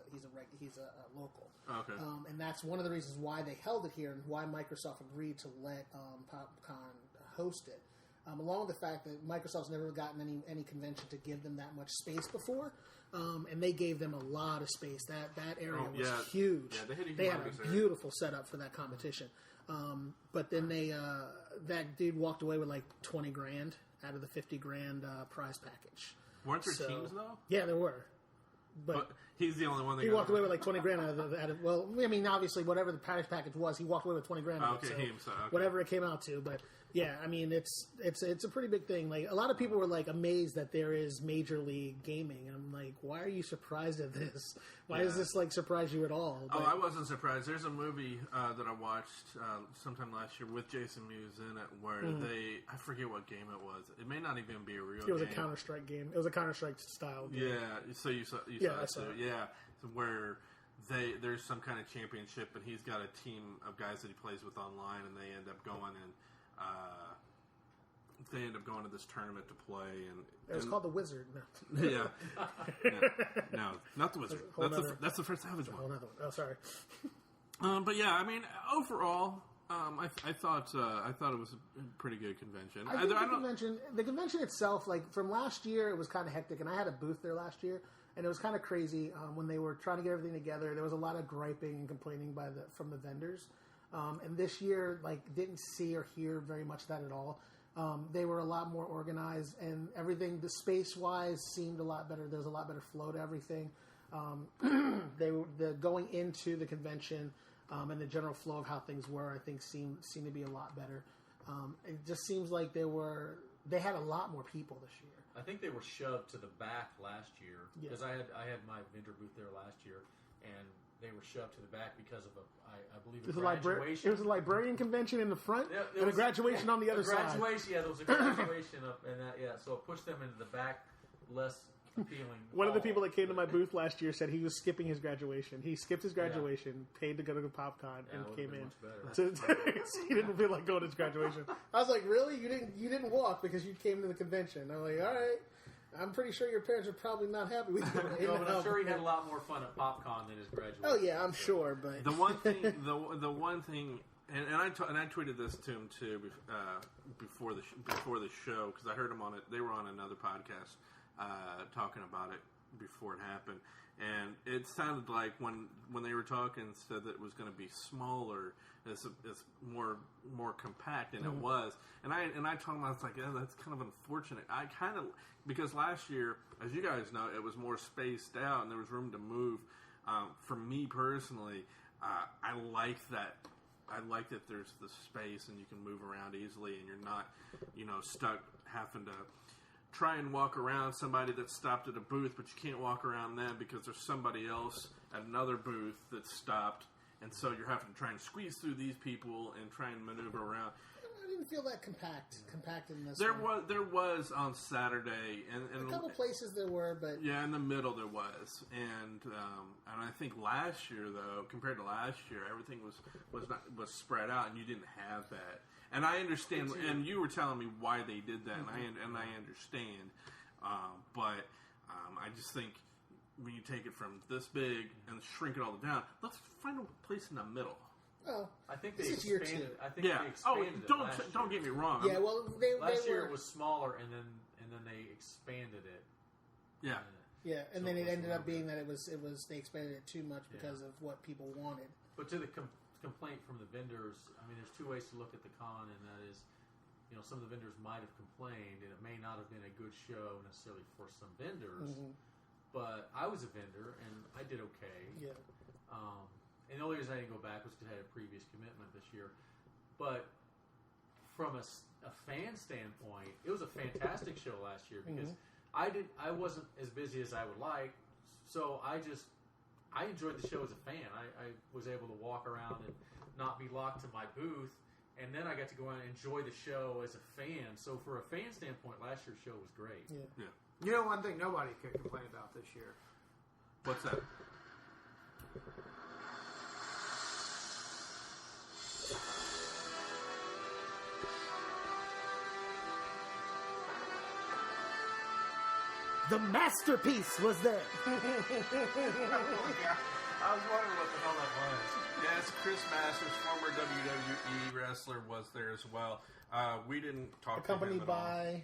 a local. Okay. And that's one of the reasons why they held it here and why Microsoft agreed to let PopCon host it. Along with the fact that Microsoft's never gotten any convention to give them that much space before, and they gave them a lot of space. That area was huge. Yeah, they had a beautiful setup for that competition. But then that dude walked away with like $20,000 out of the $50,000 prize package. Weren't there teams though? Yeah, there were. But he's the only one that he walked away with like $20,000 out of. Well, I mean, obviously, whatever the prize package was, he walked away with $20,000. Okay, so whatever it came out to, but. Yeah, I mean it's a pretty big thing. Like a lot of people were like amazed that there is Major League Gaming, and I'm like, why are you surprised at this? Why does this like surprise you at all? But, I wasn't surprised. There's a movie that I watched sometime last year with Jason Mewes in it, where I forget what game it was. It may not even be a real. It was game. a Counter-Strike game. It was a Counter-Strike style game. Yeah, so you saw it too. Yeah, where there's some kind of championship, and he's got a team of guys that he plays with online, and they end up going and. They end up going to this tournament to play, and it was called the Wizard. No. Yeah, no, not the Wizard. That's the first Savage one. Another one. Oh, sorry. But yeah, I mean, overall, I thought it was a pretty good convention. I think the convention itself, like from last year, it was kind of hectic, and I had a booth there last year, and it was kind of crazy when they were trying to get everything together. There was a lot of griping and complaining from the vendors. And this year, like, didn't see or hear very much of that at all. They were a lot more organized, and everything, the space-wise, seemed a lot better. There was a lot better flow to everything. Going into the convention and the general flow of how things were, I think, seemed to be a lot better. It just seems like they had a lot more people this year. I think they were shoved to the back last year because I had my vendor booth there last year, and they were shoved to the back because of I believe a graduation. It was a librarian convention in the front and a graduation on the other side. There was a graduation up and that. Yeah, so it pushed them into the back, less appealing. One of the people that came to my booth last year said he was skipping his graduation. He skipped his graduation, paid to go to PopCon, and came in. So he didn't feel like going to his graduation. I was like, really? You didn't walk because you came to the convention? I'm like, all right. I'm pretty sure your parents are probably not happy with you. No, but I'm sure he had a lot more fun at PopCon than his graduation. Oh yeah, I'm sure. But the one thing, and I tweeted this to him too before the show because I heard him on it. They were on another podcast talking about it before it happened, and it sounded like when they were talking, said that it was going to be smaller. It's more compact, and it was. And I told him, I was like, yeah, that's kind of unfortunate. Because last year, as you guys know, it was more spaced out, and there was room to move. For me personally, I like that. I like that there's the space, and you can move around easily, and you're not, stuck having to try and walk around somebody that's stopped at a booth, but you can't walk around them because there's somebody else at another booth that's stopped. And so you're having to try and squeeze through these people and try and maneuver around. I didn't feel that compact in this. There was on Saturday, and a couple places there were, but yeah, in the middle there was, and I think last year though, compared to last year, everything was spread out, and you didn't have that. And I understand, and you were telling me why they did that, and I understand, but I just think. When you take it from this big and shrink it all down, let's find a place in the middle. Oh, I think they expanded. I think they expanded. Don't get me wrong. Yeah, well, last year it was smaller, and then they expanded it. Yeah, yeah, and then it ended up being that it was they expanded it too much because of what people wanted. But to the complaint from the vendors, I mean, there's two ways to look at the con, and that is, some of the vendors might have complained, and it may not have been a good show necessarily for some vendors. Mm-hmm. But I was a vendor, and I did okay. Yeah. And the only reason I didn't go back was because I had a previous commitment this year. But from a fan standpoint, it was a fantastic show last year because I wasn't as busy as I would like, so I enjoyed the show as a fan. I was able to walk around and not be locked to my booth, and then I got to go out and enjoy the show as a fan. So for a fan standpoint, last year's show was great. Yeah. You know, one thing nobody could complain about this year. What's that? The masterpiece was there. I was wondering what the hell that was. Yes, Chris Masters, former WWE wrestler, was there as well. We didn't talk to him Accompanied at all. by...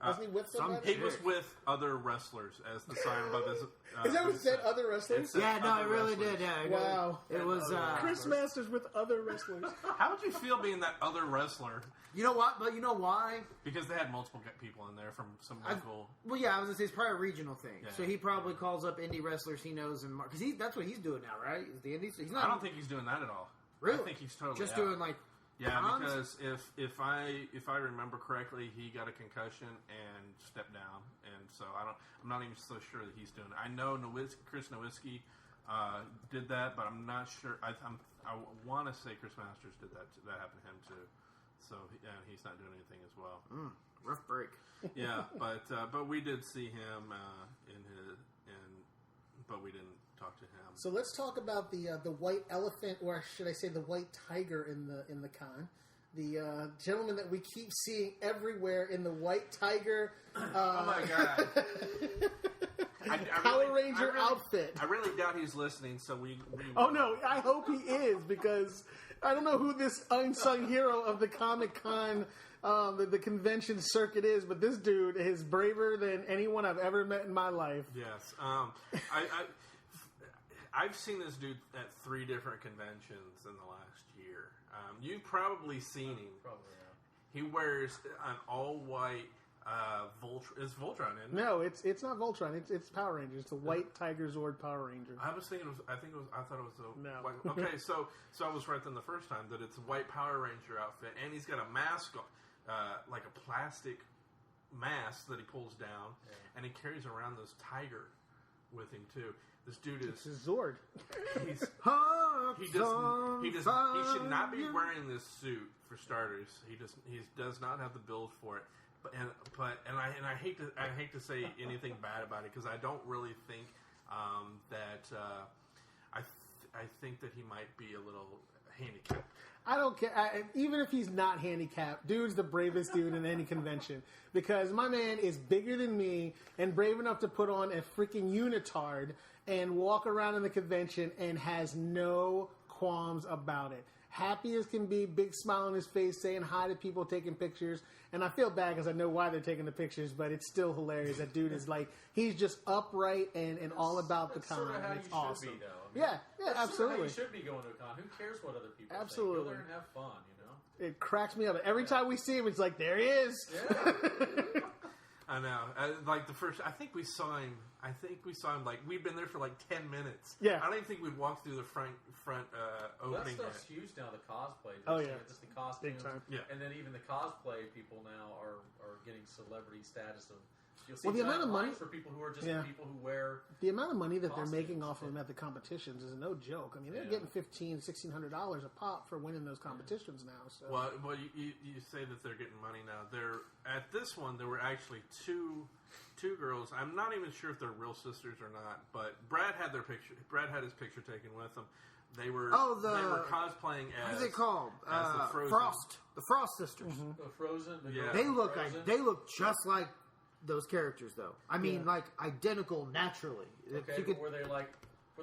Wasn't he with somebody? He was with other wrestlers as the sign above his... Is that what it said? Other wrestlers? Yeah, no, it really did. Yeah, Wow. It was... Chris Masters with other wrestlers. How would you feel being that other wrestler? You know what? But you know why? Because they had multiple people in there from some local... Well, yeah, I was going to say it's probably a regional thing. Yeah. So he probably calls up indie wrestlers he knows. Because that's what he's doing now, right? Is the indies? He's not, I don't think he's doing that at all. Really? I think he's totally just out. doing like... Yeah, cons? because if I remember correctly, he got a concussion and stepped down, and so I'm not even so sure that he's doing it. I know Chris Nowinski did that, but I'm not sure. I want to say Chris Masters did that. That happened to him too. So he's not doing anything as well. Rough break. Yeah, but we did see him but we didn't talk to him. So let's talk about the white elephant, or should I say the white tiger in the con. The gentleman that we keep seeing everywhere in the white tiger. Oh my god! Power Ranger outfit. I really doubt he's listening. So we Oh no! I hope he is, because I don't know who this unsung hero of the Comic Con, the convention circuit is, but this dude is braver than anyone I've ever met in my life. Yes. I've seen this dude at 3 different conventions in the last year. You've probably seen him. Probably, yeah. He wears an all-white Voltron. Is Voltron in it? No, it's not Voltron. It's Power Ranger. It's the White Tiger Zord Power Ranger. I was thinking. I thought it was a No. white. Okay, so I was right then the first time that it's a white Power Ranger outfit, and he's got a mask, like a plastic mask that he pulls down, and he carries around this tiger with him too. This dude It's is. a Zord. He should should not be wearing this suit for starters. He does not have the build for it. And I hate to say anything bad about it, because I don't really think that I think that he might be a little handicapped. I don't care. Even if he's not handicapped, dude's the bravest dude in any convention, because my man is bigger than me and brave enough to put on a freaking unitard and walk around in the convention and has no qualms about it. Happy as can be, big smile on his face, saying hi to people, taking pictures. And I feel bad because I know why they're taking the pictures, but it's still hilarious. That dude is like, he's just upright and all about the con. Sort of how It's you awesome. should be, though. Yeah, that's absolutely. Sort of how you should be going to a con. Who cares what other people Absolutely. think? Go there and have fun, you know? It cracks me up. Every time we see him, it's like, there he is. Yeah. I know. Like the first, I think we saw him. Like we'd been there for like 10 minutes. Yeah. I don't even think we'd walked through the front That opening. stuff's huge now, the cosplay. Oh, yeah. Just the costumes. Big time. Yeah. And then even the cosplay people now are getting celebrity status of... You'll see Well, the amount giant of money- lines for people who are just Yeah. people who wear... The amount of money that they're Costumes, making off of them at the competitions is no joke. I mean, they're Yeah. getting $1,500-$1,600 a pop for winning those competitions now. So. Well, you say that they're getting money now. At this one, there were actually two girls. I'm not even sure if they're real sisters or not, but Brad had his picture taken with them. They were cosplaying as... What is it called? As the Frozen. Frost. The Frost sisters. The Frozen. The Yeah. girls They from look Frozen. they look just like those characters, though. I mean, like identical naturally. Okay, You could- were they like...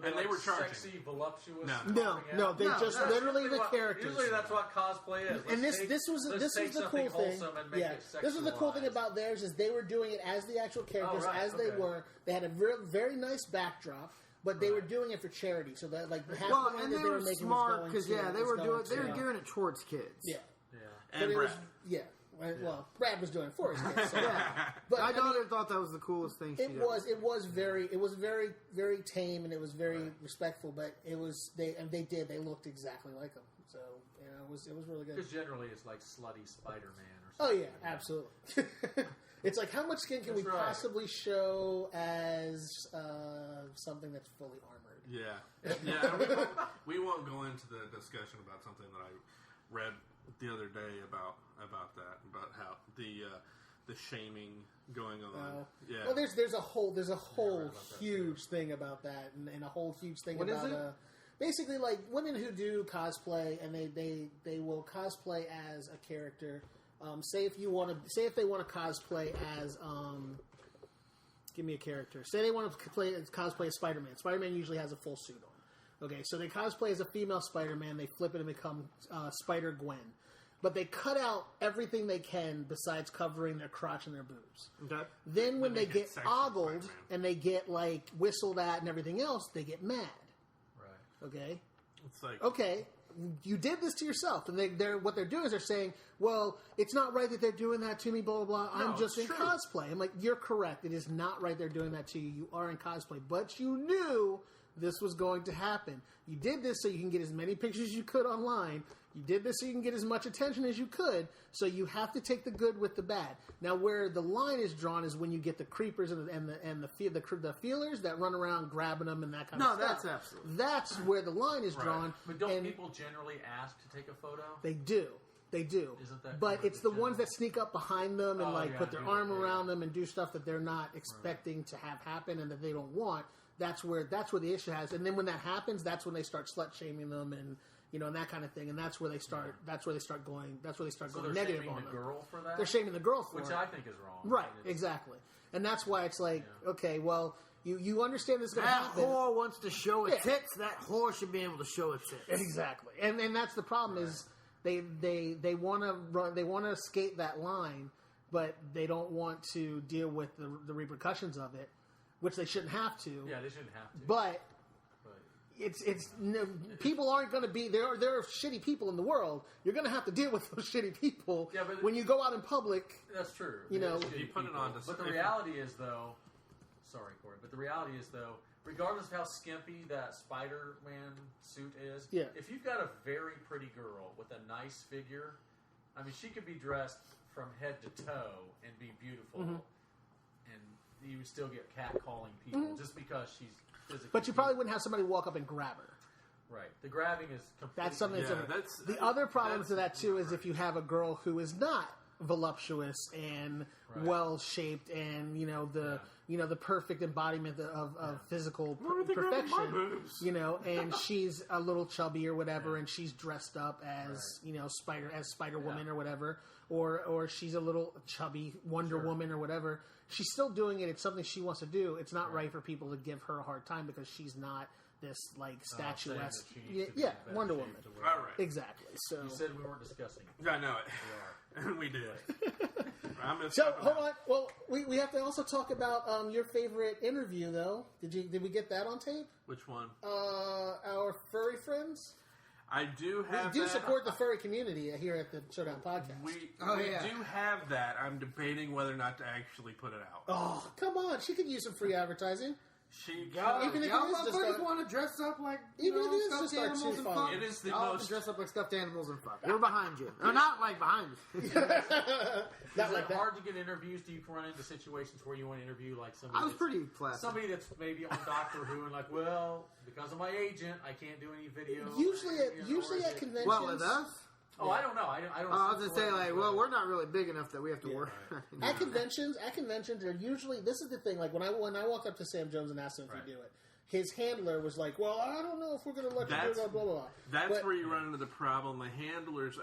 And they were charging. Sexy, voluptuous. No. popping No, out? they just that's literally the what- characters. Usually that's what cosplay is. And Let's this was take the something cool thing. wholesome and make Yeah, it this was the cool thing sexualized. about theirs is they were doing it as the actual characters, Oh, right, as they okay. were. They had a very nice backdrop, but they were doing it for charity. So that like half well, the money and that they they were were making smart was because going to, they were was doing going to- it towards kids. Yeah, Yeah. but And it Brad. was Well, Brad was doing it for his kids. So. But My I mean, daughter thought that was the coolest thing she It did. was very very tame and it was very respectful, but it was they looked exactly like them. So it was really good. Because generally it's like slutty Spider-Man or Oh something. yeah, absolutely. It's like, how much skin can we possibly show as something that's fully armored? Yeah. We won't go into the discussion about something that I read the other day about how the shaming going on. Yeah. Well, there's a whole huge thing about that, and a whole huge thing What about is it? Basically like women who do cosplay, and they will cosplay as a character. Say if they want to cosplay as give me a character. Say they want to cosplay as Spider-Man. Spider-Man usually has a full suit on. Okay, so they cosplay as a female Spider-Man. They flip it and become Spider-Gwen. But they cut out everything they can besides covering their crotch and their boobs. Okay. Then when they get sexy ogled Spider-Man. and they get like whistled at and everything else, they get mad. Right. Okay. It's like, Okay, you did this to yourself, and they're what they're doing is they're saying, "Well, it's not right that they're doing that to me." Blah blah blah. I'm just in it's true. cosplay. I'm like, you're correct. It is not right they're doing that to you. You are in cosplay, but you knew this was going to happen. You did this so you can get as many pictures as you could online. You did this so you can get as much attention as you could. So you have to take the good with the bad. Now, where the line is drawn is when you get the creepers and the feelers that run around grabbing them and that kind of stuff. No, that's absolutely. That's where the line is drawn. But don't and people generally ask to take a photo? They do. They do. Isn't that but kind of it's the the ones general- that sneak up behind them and put their do arm that, around them and do stuff that they're not expecting to have happen and that they don't want. That's where the issue has. And then when that happens, that's when they start slut shaming them and and that kind of thing. And that's where they start. That's where they start going. That's where they start So going they're negative shaming on the them. girl for that? They're shaming the girl for Which it. I think is wrong. Right. It's- Exactly. And that's why it's like, okay, well, you understand this is going to That happen. whore wants to show its Yeah. tits. That whore should be able to show its tits. Exactly, and that's the problem is they want to run, they want to skate that line, but they don't want to deal with the repercussions of it, which they shouldn't have to. Yeah, they shouldn't have to. But people aren't going to be there. Are shitty people in the world. You're going to have to deal with those shitty people when you go out in public. That's true. You know, There's you shitty put it people. on to But the if- reality is, though, sorry, Corey, but the reality is, though, regardless of how skimpy that Spider-Man suit is, if you've got a very pretty girl with a nice figure, I mean, she could be dressed from head to toe and be beautiful, and you would still get catcalling people just because she's physically. But you probably wouldn't have somebody walk up and grab her. Right. The grabbing is completely... That's something. Yeah, that's that's- the other problem that's to that too is right. if you have a girl who is not voluptuous and well shaped and the perfect embodiment of physical perfection, and she's a little chubby or whatever, and she's dressed up as Spider Woman or whatever, or she's a little chubby Wonder Woman or whatever. She's still doing it. It's something she wants to do. It's not right for people to give her a hard time because she's not this like statuesque. Wonder Woman. all right. Exactly. So You said we weren't discussing. I know it. We are. And we did. I'm gonna So stop it hold now. on. Well, we have to also talk about your favorite interview, though. Did we get that on tape? Which one? Our furry friends. I do have We do that. support the furry community here at the Showdown Podcast. We yeah. do have that. I'm debating whether or not to actually put it out. Oh, come on! She could use some free advertising. She Even if Y'all it is just motherfuckers a- want to dress up like Even if it is stuffed just our animals two and fun. fuck. It is the Y'all most- can dress up like stuffed animals and fuck. We're behind you. Or not like behind you. Is Not it like that. hard to get interviews? Do you run into situations where you want to interview like somebody? I was that's- pretty placid. Somebody that's maybe on Doctor Who and like, well, because of my agent, I can't do any video. Usually or at is it- conventions. Well, with us? Oh, I don't know. I don't. I was going to say, like, well, we're not really big enough that we have to work. At conventions, they're usually. This is the thing. Like when I walked up to Sam Jones and asked him if Right. he'd do it, his handler was like, "Well, I don't know if we're going to let you do That's- it." Blah blah blah. That's But- where you run into the problem. The handlers,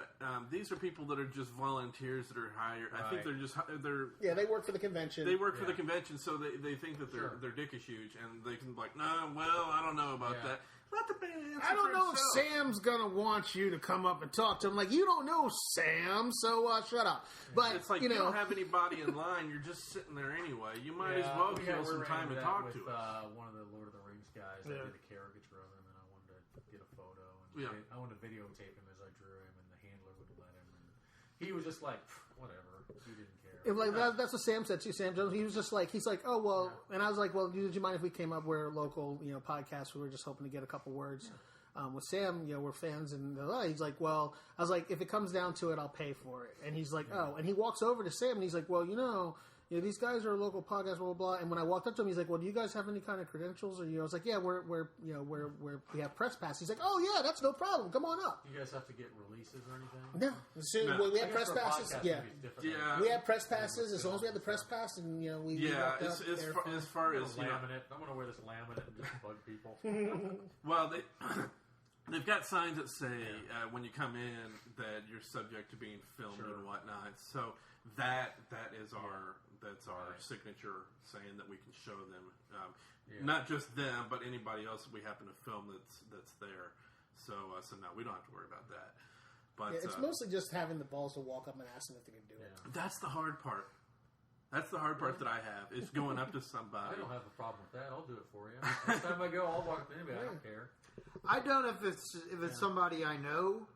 these are people that are just volunteers that are hired. I think Right. Yeah, they work for the convention. they work for the Yeah. convention, so they think that Sure. their dick is huge, and they can be like, no, well, I don't know about Yeah. that. Let the man answer I don't for know if himself. Sam's gonna want you to come up and talk to him. Like, you don't know Sam, so shut up. But It's like you don't have anybody in line. You're just sitting there anyway. You might as well kill some time and talk to us. One of the Lord of the Rings guys. I Yeah. did a caricature of him, and I wanted to get a photo. And Yeah. I wanted to videotape him as I drew him, and the handler wouldn't let him. And he was just like, whatever. He didn't care. It, like that's what Sam said too. Sam Jones. He was just like, he's like, oh well, and I was like, well, did you mind if we came up? We're a local, podcast. We were just hoping to get a couple words. with Sam, we're fans, and he's like, well, I was like, if it comes down to it, I'll pay for it. And he's like, oh, and he walks over to Sam, and he's like, well, these guys are a local podcast, blah blah blah. And when I walked up to him, he's like, well, do you guys have any kind of credentials? Or I was like, yeah, we have press pass. He's like, oh yeah, that's no problem. Come on up. You guys have to get releases or anything? No, we have press passes. Yeah, we have press passes as long as we have the press pass, and we as far as laminate. I'm going to wear this laminate and just bug people. Well, they've got signs that say when you come in that you're subject to being filmed and whatnot. So that is our signature saying that we can show them, not just them, but anybody else that we happen to film that's there. So no, we don't have to worry about that. But it's mostly just having the balls to walk up and ask them if they can do it. That's the hard part. That's the hard part that I have, is going up to somebody. I don't have a problem with that. I'll do it for you. Next time I go, I'll walk up to anybody. I don't care. I don't if it's somebody I know,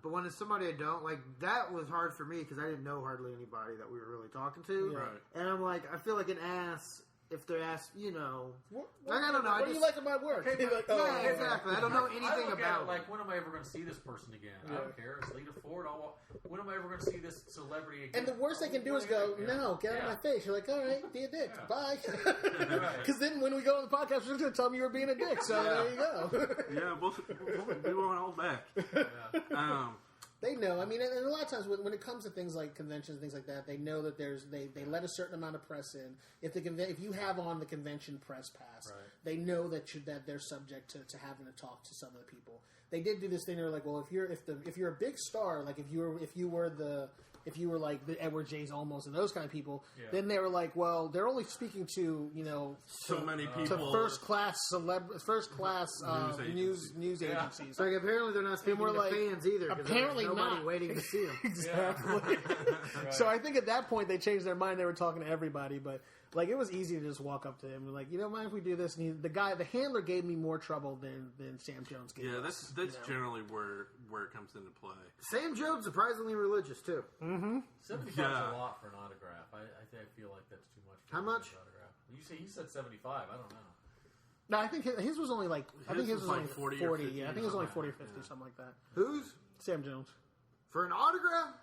but when it's somebody I don't, like, that was hard for me because I didn't know hardly anybody that we were really talking to. Right. And I'm like, I feel like an ass if they're asked, I don't know. What do you like about work? Okay, exactly. I don't know anything about it. Like, when am I ever going to see this person again? I don't care. It's Lita Ford. When am I ever going to see this celebrity again? And the worst they can do is go, no, get out of my face. You're like, all right, be a dick. Bye. Because then when we go on the podcast, we're just going to tell them you were being a dick. So there you go. We won't hold back. They know. I mean, and a lot of times when it comes to things like conventions, things like that, they know that they let a certain amount of press in. If you have on the convention press pass, they know that they're subject to having to talk to some of the people. They did do this thing. They were like, well, if you're a big star, like if you were like the Edward J's Olmos and those kind of people, then they were like, well, they're only speaking to so many people, to first class news agencies. Like apparently they're not speaking to fans either. Apparently there's nobody not waiting to see them. Exactly. So I think at that point they changed their mind. They were talking to everybody, but like it was easy to just walk up to him and like, mind if we do this? And the handler gave me more trouble than Sam Jones gave. Yeah, that's generally where it comes into play. Sam Jones surprisingly religious too. Mm-hmm. $75 a lot for an autograph. I feel like that's too much. How much? Autograph. He said 75. I don't know. No, I think his was only like 40. Yeah, I think it was only 40 or 50, something like that. Who's? Sam Jones. For an autograph?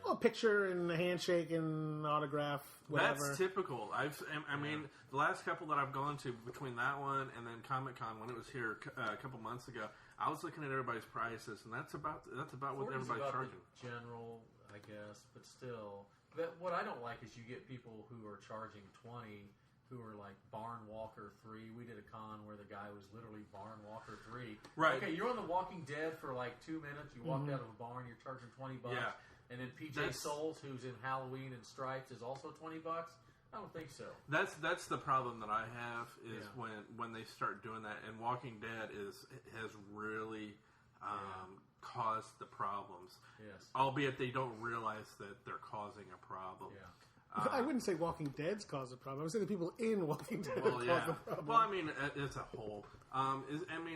A picture and a handshake and autograph, whatever. That's typical. I mean, the last couple that I've gone to, between that one and then Comic-Con when it was here a couple months ago, I was looking at everybody's prices, and that's about what everybody's charging. General, I guess, but still. But what I don't like is you get people who are charging $20, who are like Barn Walker 3. We did a con where the guy was literally Barn Walker 3. Right. Okay, you're on The Walking Dead for like 2 minutes. You walked out of a barn. You're charging $20. Yeah. And then PJ Souls, who's in Halloween and Stripes, is also $20. I don't think so. That's the problem that I have is when they start doing that. And Walking Dead has really caused the problems. Yes. Albeit they don't realize that they're causing a problem. Yeah. I wouldn't say Walking Dead's caused a problem. I would say the people in Walking Dead caused the problem. Well, I mean, it's a whole.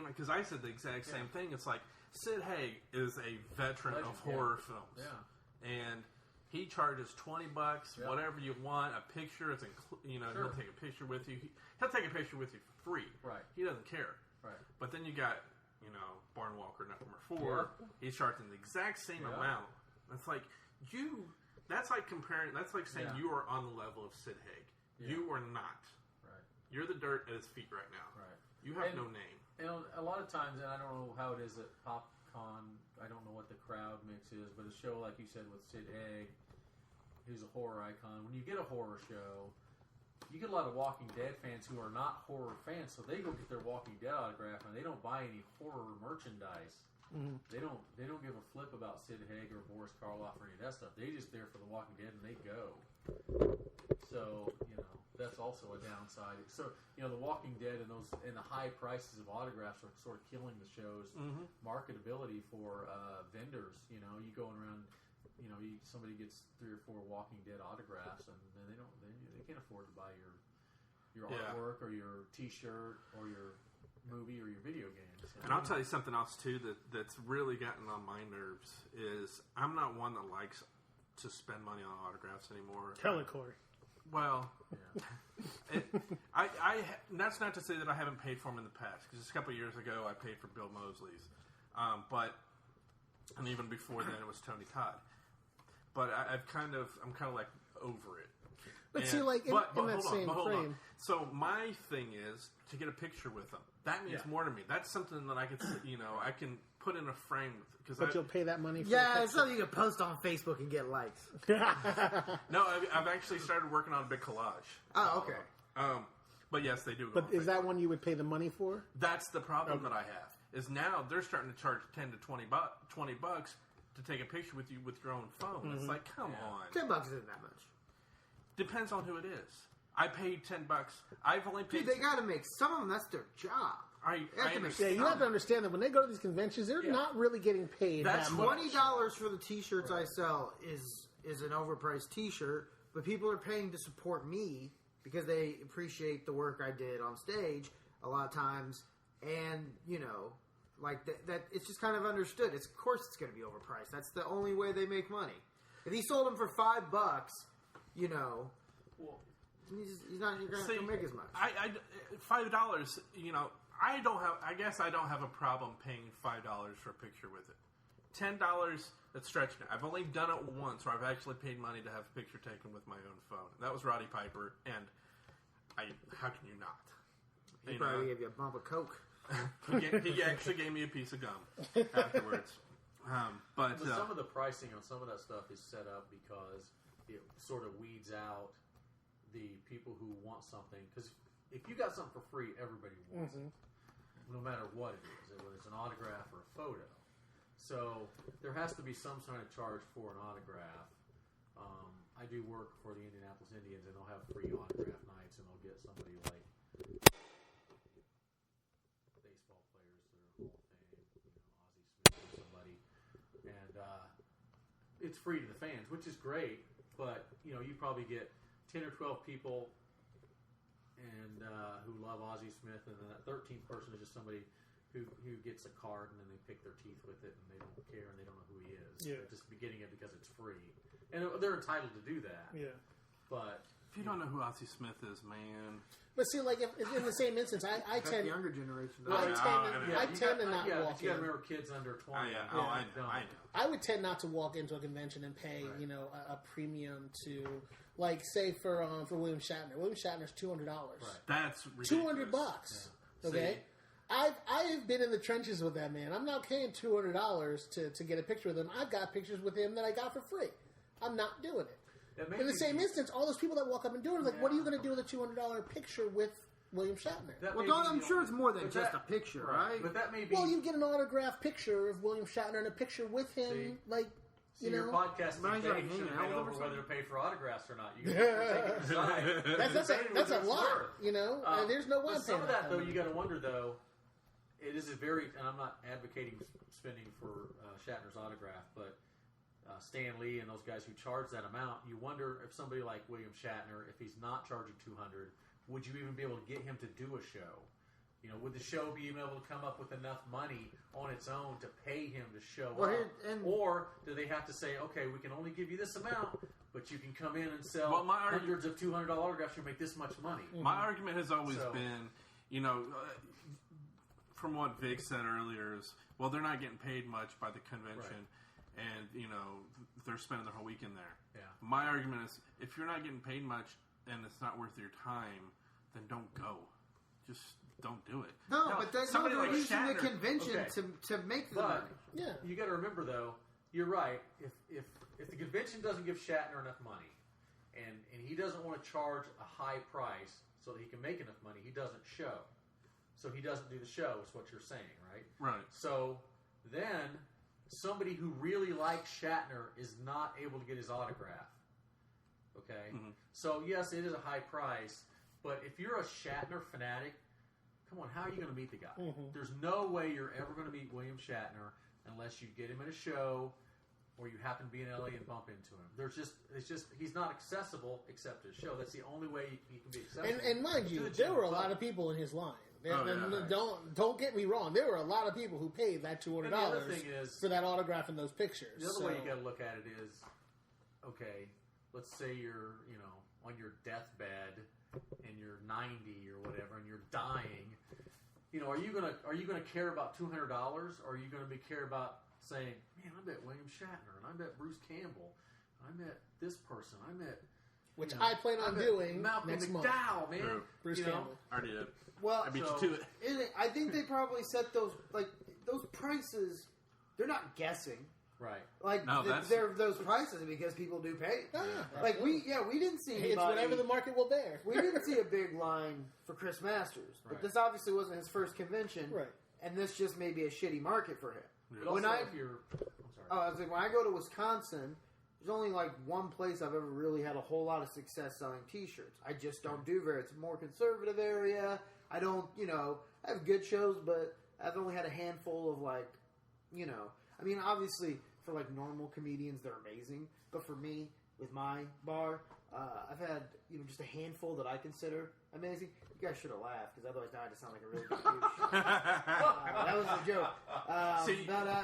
Because I said the exact same thing. It's like Sid Haig is a veteran of horror films. Yeah. And he charges $20, whatever you want, a picture. It's he'll take a picture with you. He'll take a picture with you for free. Right. He doesn't care. Right. But then you got Barn Walker number 4. Yeah. He's charging the exact same amount. It's like That's like comparing. That's like saying you are on the level of Sid Haig. Yeah. You are not. Right. You're the dirt at his feet right now. Right. You have no name. And a lot of times, and I don't know how it is at PopCon. I don't know what the crowd mix is, but a show like you said with Sid Haig, who's a horror icon. When you get a horror show, you get a lot of Walking Dead fans who are not horror fans, so they go get their Walking Dead autograph and they don't buy any horror merchandise. Mm-hmm. They don't give a flip about Sid Haig or Boris Karloff or any of that stuff. They just there for the Walking Dead and they go. So that's also a downside. So the Walking Dead and the high prices of autographs are sort of killing the show's marketability for vendors. You going around. Somebody gets 3 or 4 Walking Dead autographs, and then they can't afford to buy your artwork or your T-shirt or your movie or your video game. So, and I'll tell you something else too that's really gotten on my nerves is I'm not one that likes to spend money on autographs anymore. Tell it, Corey. Well, that's not to say that I haven't paid for them in the past. Because a couple of years ago, I paid for Bill Mosley's, and even before then, it was Tony Todd. But I'm kind of like over it. But see, like in that same frame. So my thing is to get a picture with them. That means more to me. That's something that I can, I can put in a frame. But you'll pay that money for it's something you can post on Facebook and get likes. No, I've actually started working on a big collage. Oh, okay. But yes, they do. But is that one you would pay the money for? That's the problem that I have. Is now they're starting to charge $10 to $20 to take a picture with you with your own phone. Mm-hmm. It's like, come on. $10 isn't that much. Depends on who it is. I paid $10. I've only paid. Dude, they got to make some of them. That's their job. I understand. Yeah, you have to understand that when they go to these conventions, they're not really getting paid. That's that much. $20 for the T-shirts I sell is an overpriced T-shirt, but people are paying to support me because they appreciate the work I did on stage a lot of times, and like that it's just kind of understood. Of course, it's going to be overpriced. That's the only way they make money. If he sold them for $5, well, he's not going to make as much. $5, I guess I don't have a problem paying $5 for a picture with it. $10, that's stretching it. I've only done it once where I've actually paid money to have a picture taken with my own phone. That was Roddy Piper, and how can you not? He probably gave you a bump of Coke. He actually gave me a piece of gum afterwards. But some of the pricing on some of that stuff is set up because it sort of weeds out the people who want something. Because if you got something for free, everybody wants it, no matter what it is, whether it's an autograph or a photo. So there has to be some sort of charge for an autograph. I do work for the Indianapolis Indians, and they'll have free autograph nights, and they'll get somebody like baseball players that are Hall of Fame, Ozzie Smith or somebody, and it's free to the fans, which is great. But you probably get 10 or 12 people and who love Ozzie Smith, and then that 13th person is just somebody who gets a card and then they pick their teeth with it and they don't care and they don't know who he is. Yeah. They're just getting it because it's free, and they're entitled to do that. Yeah. But if you don't know who Ozzie Smith is, man. But see, like if in the same instance, I tend the younger generation. I tend to not walk you got in. to remember kids under 20. I know. I would tend not to walk into a convention and pay a premium to, like, say for William Shatner. William Shatner's $200. Right. That's ridiculous. $200. Yeah. Okay. See? I've been in the trenches with that man. I'm not paying $200 to get a picture with him. I've got pictures with him that I got for free. I'm not doing it. In the same instance, all those people that walk up and do it, like, what are you going to do with a $200 picture with William Shatner? I'm sure it's more than just a picture, right? But that may be. Well, you get an autographed picture of William Shatner and a picture with him, your podcast debate should have been over whether to pay for autographs or not. You can that's a lot, there's no way. Some of that, though, you got to wonder, though. It is and I'm not advocating spending for Shatner's autograph, but Stan Lee and those guys who charge that amount, you wonder if somebody like William Shatner, if he's not charging $200, would you even be able to get him to do a show? Would the show be even able to come up with enough money on its own to pay him to show up? Or do they have to say, okay, we can only give you this amount, but you can come in and sell hundreds of $200 autographs, you make this much money? My argument has always been, from what Vic said earlier, is, well, they're not getting paid much by the convention. Right. And, they're spending their whole weekend there. Yeah. My argument is, if you're not getting paid much and it's not worth your time, then don't go. Just don't do it. No, but they're using the convention to make the money. Yeah. You got to remember, though, you're right. If the convention doesn't give Shatner enough money and he doesn't want to charge a high price so that he can make enough money, he doesn't show. So he doesn't do the show, is what you're saying, right? Right. So then somebody who really likes Shatner is not able to get his autograph. Okay? Mm-hmm. So, yes, it is a high price, but if you're a Shatner fanatic, come on, how are you going to meet the guy? Mm-hmm. There's no way you're ever going to meet William Shatner unless you get him at a show or you happen to be in LA and bump into him. He's not accessible except at a show. That's the only way he can be accessible. And mind you, there were a lot of people in his line. Don't get me wrong. There were a lot of people who paid that $200 for that autograph and those pictures. The other way you got to look at it is, okay, let's say you're on your deathbed and you're 90 or whatever and you're dying, are you gonna care about $200, or are you gonna care about saying, man, I met William Shatner and I met Bruce Campbell, I met this person, I met which I plan on doing Malcolm next month. McDowell, man. Bruce Campbell. I already did. Well, I beat you to it. I think they probably set those prices. They're not guessing. Right. Like they're those prices because people do pay. Oh, yeah. Like we didn't see anybody. It's whatever the market will bear. We didn't see a big line for Chris Masters, but this obviously wasn't his first convention, right? And this just may be a shitty market for him. Yeah. When I was like, when I go to Wisconsin, there's only like one place I've ever really had a whole lot of success selling T-shirts. I just don't do very. It's a more conservative area. I don't, I have good shows, but I've only had a handful of I mean, obviously for like normal comedians, they're amazing. But for me, with my bar, I've had just a handful that I consider amazing. You guys should have laughed because otherwise now I just sound like a really big douche. That was a joke.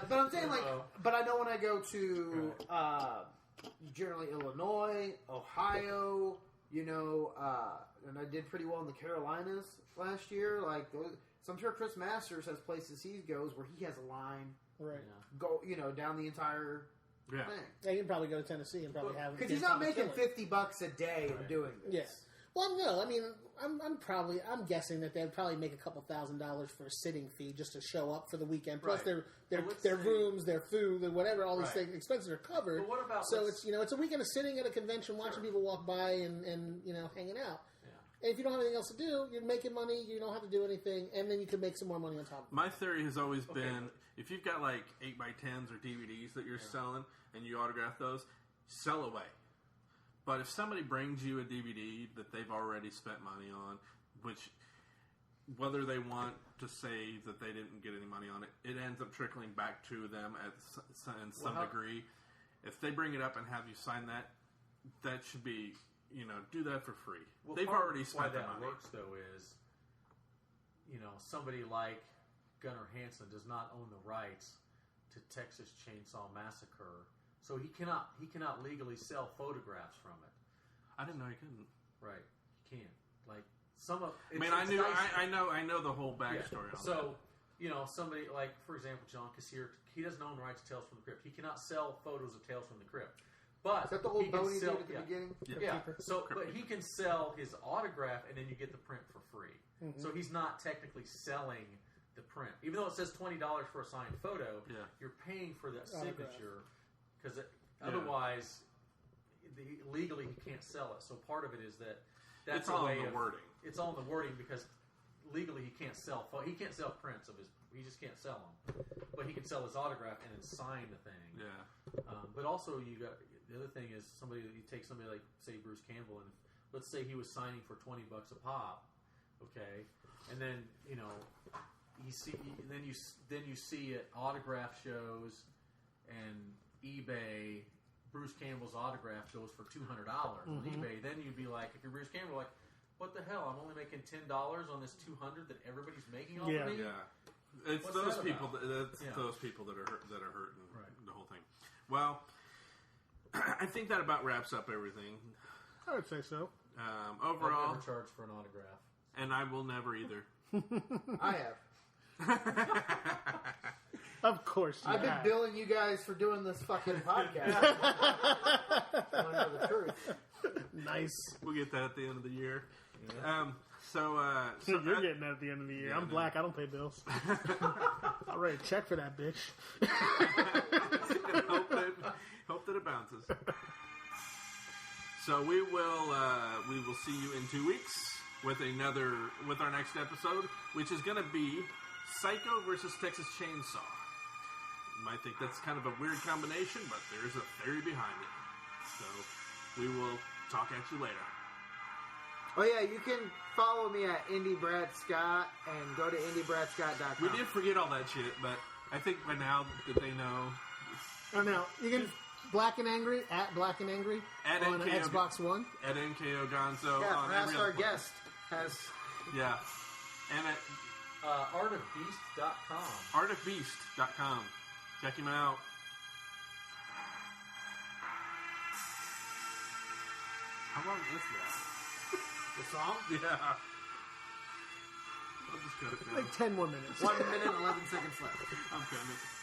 But I'm saying but I know when I go to generally Illinois, Ohio, and I did pretty well in the Carolinas last year. So I'm sure Chris Masters has places he goes where he has a line. Right. Go, down the entire thing. Yeah, you can probably go to Tennessee and probably have because he's not making $50 a day and doing this. Yes. Well, no. I mean, I'm guessing that they'd probably make a couple $1,000s for a sitting fee just to show up for the weekend. Plus their rooms, their food, and whatever, all these things, expenses are covered. But what about it's a weekend of sitting at a convention, watching people walk by and hanging out. And if you don't have anything else to do, you're making money, you don't have to do anything, and then you can make some more money on top of it. My theory has always been, if you've got like 8x10s or DVDs that you're selling, and you autograph those, sell away. But if somebody brings you a DVD that they've already spent money on, which, whether they want to say that they didn't get any money on it, it ends up trickling back to them in some degree. If they bring it up and have you sign that, that should be... do that for free. Well, they've already spent why their that money. works, though, is, somebody like Gunnar Hansen does not own the rights to Texas Chainsaw Massacre, so he cannot legally sell photographs from it. I didn't know he couldn't. Right, he can't. Like some of. I know the whole backstory. Yeah. So, somebody like, for example, John Cassier, he doesn't own the rights to Tales from the Crypt. He cannot sell photos of Tales from the Crypt. But is that the old Boney did at the beginning? Yeah. So, but he can sell his autograph, and then you get the print for free. Mm-hmm. So he's not technically selling the print, even though it says $20 for a signed photo. Yeah. You're paying for that signature because otherwise, legally he can't sell it. So part of it is that's it's all in the wording. It's all in the wording because legally he can't sell. He can't sell prints of his. He just can't sell them. But he can sell his autograph and then sign the thing. Yeah. But also you got. The other thing is you take somebody like, say, Bruce Campbell, and let's say he was signing for $20 a pop, okay, and then you see at autograph shows and eBay, Bruce Campbell's autograph goes for $200 on eBay. Then you'd be like, if you're Bruce Campbell, like, what the hell? I'm only making $10 on this $200 that everybody's making off of me. Yeah, it's those people. Those people that are hurting the whole thing. Well. I think that about wraps up everything. I would say so. Overall, I've never charged for an autograph, and I will never either. I have. Of course, I've been billing you guys for doing this fucking podcast. I know the truth. Nice. We'll get that at the end of the year. Yeah. So you're getting that at the end of the year. I'm black. I don't pay bills. I'll write a check for that bitch. Hope that it bounces. So we will see you in 2 weeks with our next episode, which is going to be Psycho versus Texas Chainsaw. You might think that's kind of a weird combination, but there is a theory behind it. So we will talk at you later. Oh yeah, you can follow me at Indy Brad Scott and go to indybradscott.com. We did forget all that shit, but I think by now that they know. Oh no, you can Black and Angry at Black and Angry at on NKO, Xbox One. At NKO Gonzo. Yeah, on perhaps every our other guest has. Yeah, and at artofbeast.com. Artofbeast.com. Check him out. How long is this? The song? Yeah. I'll just cut it down. Like 10 more minutes. 1 minute, 11 seconds left. I'm cutting it.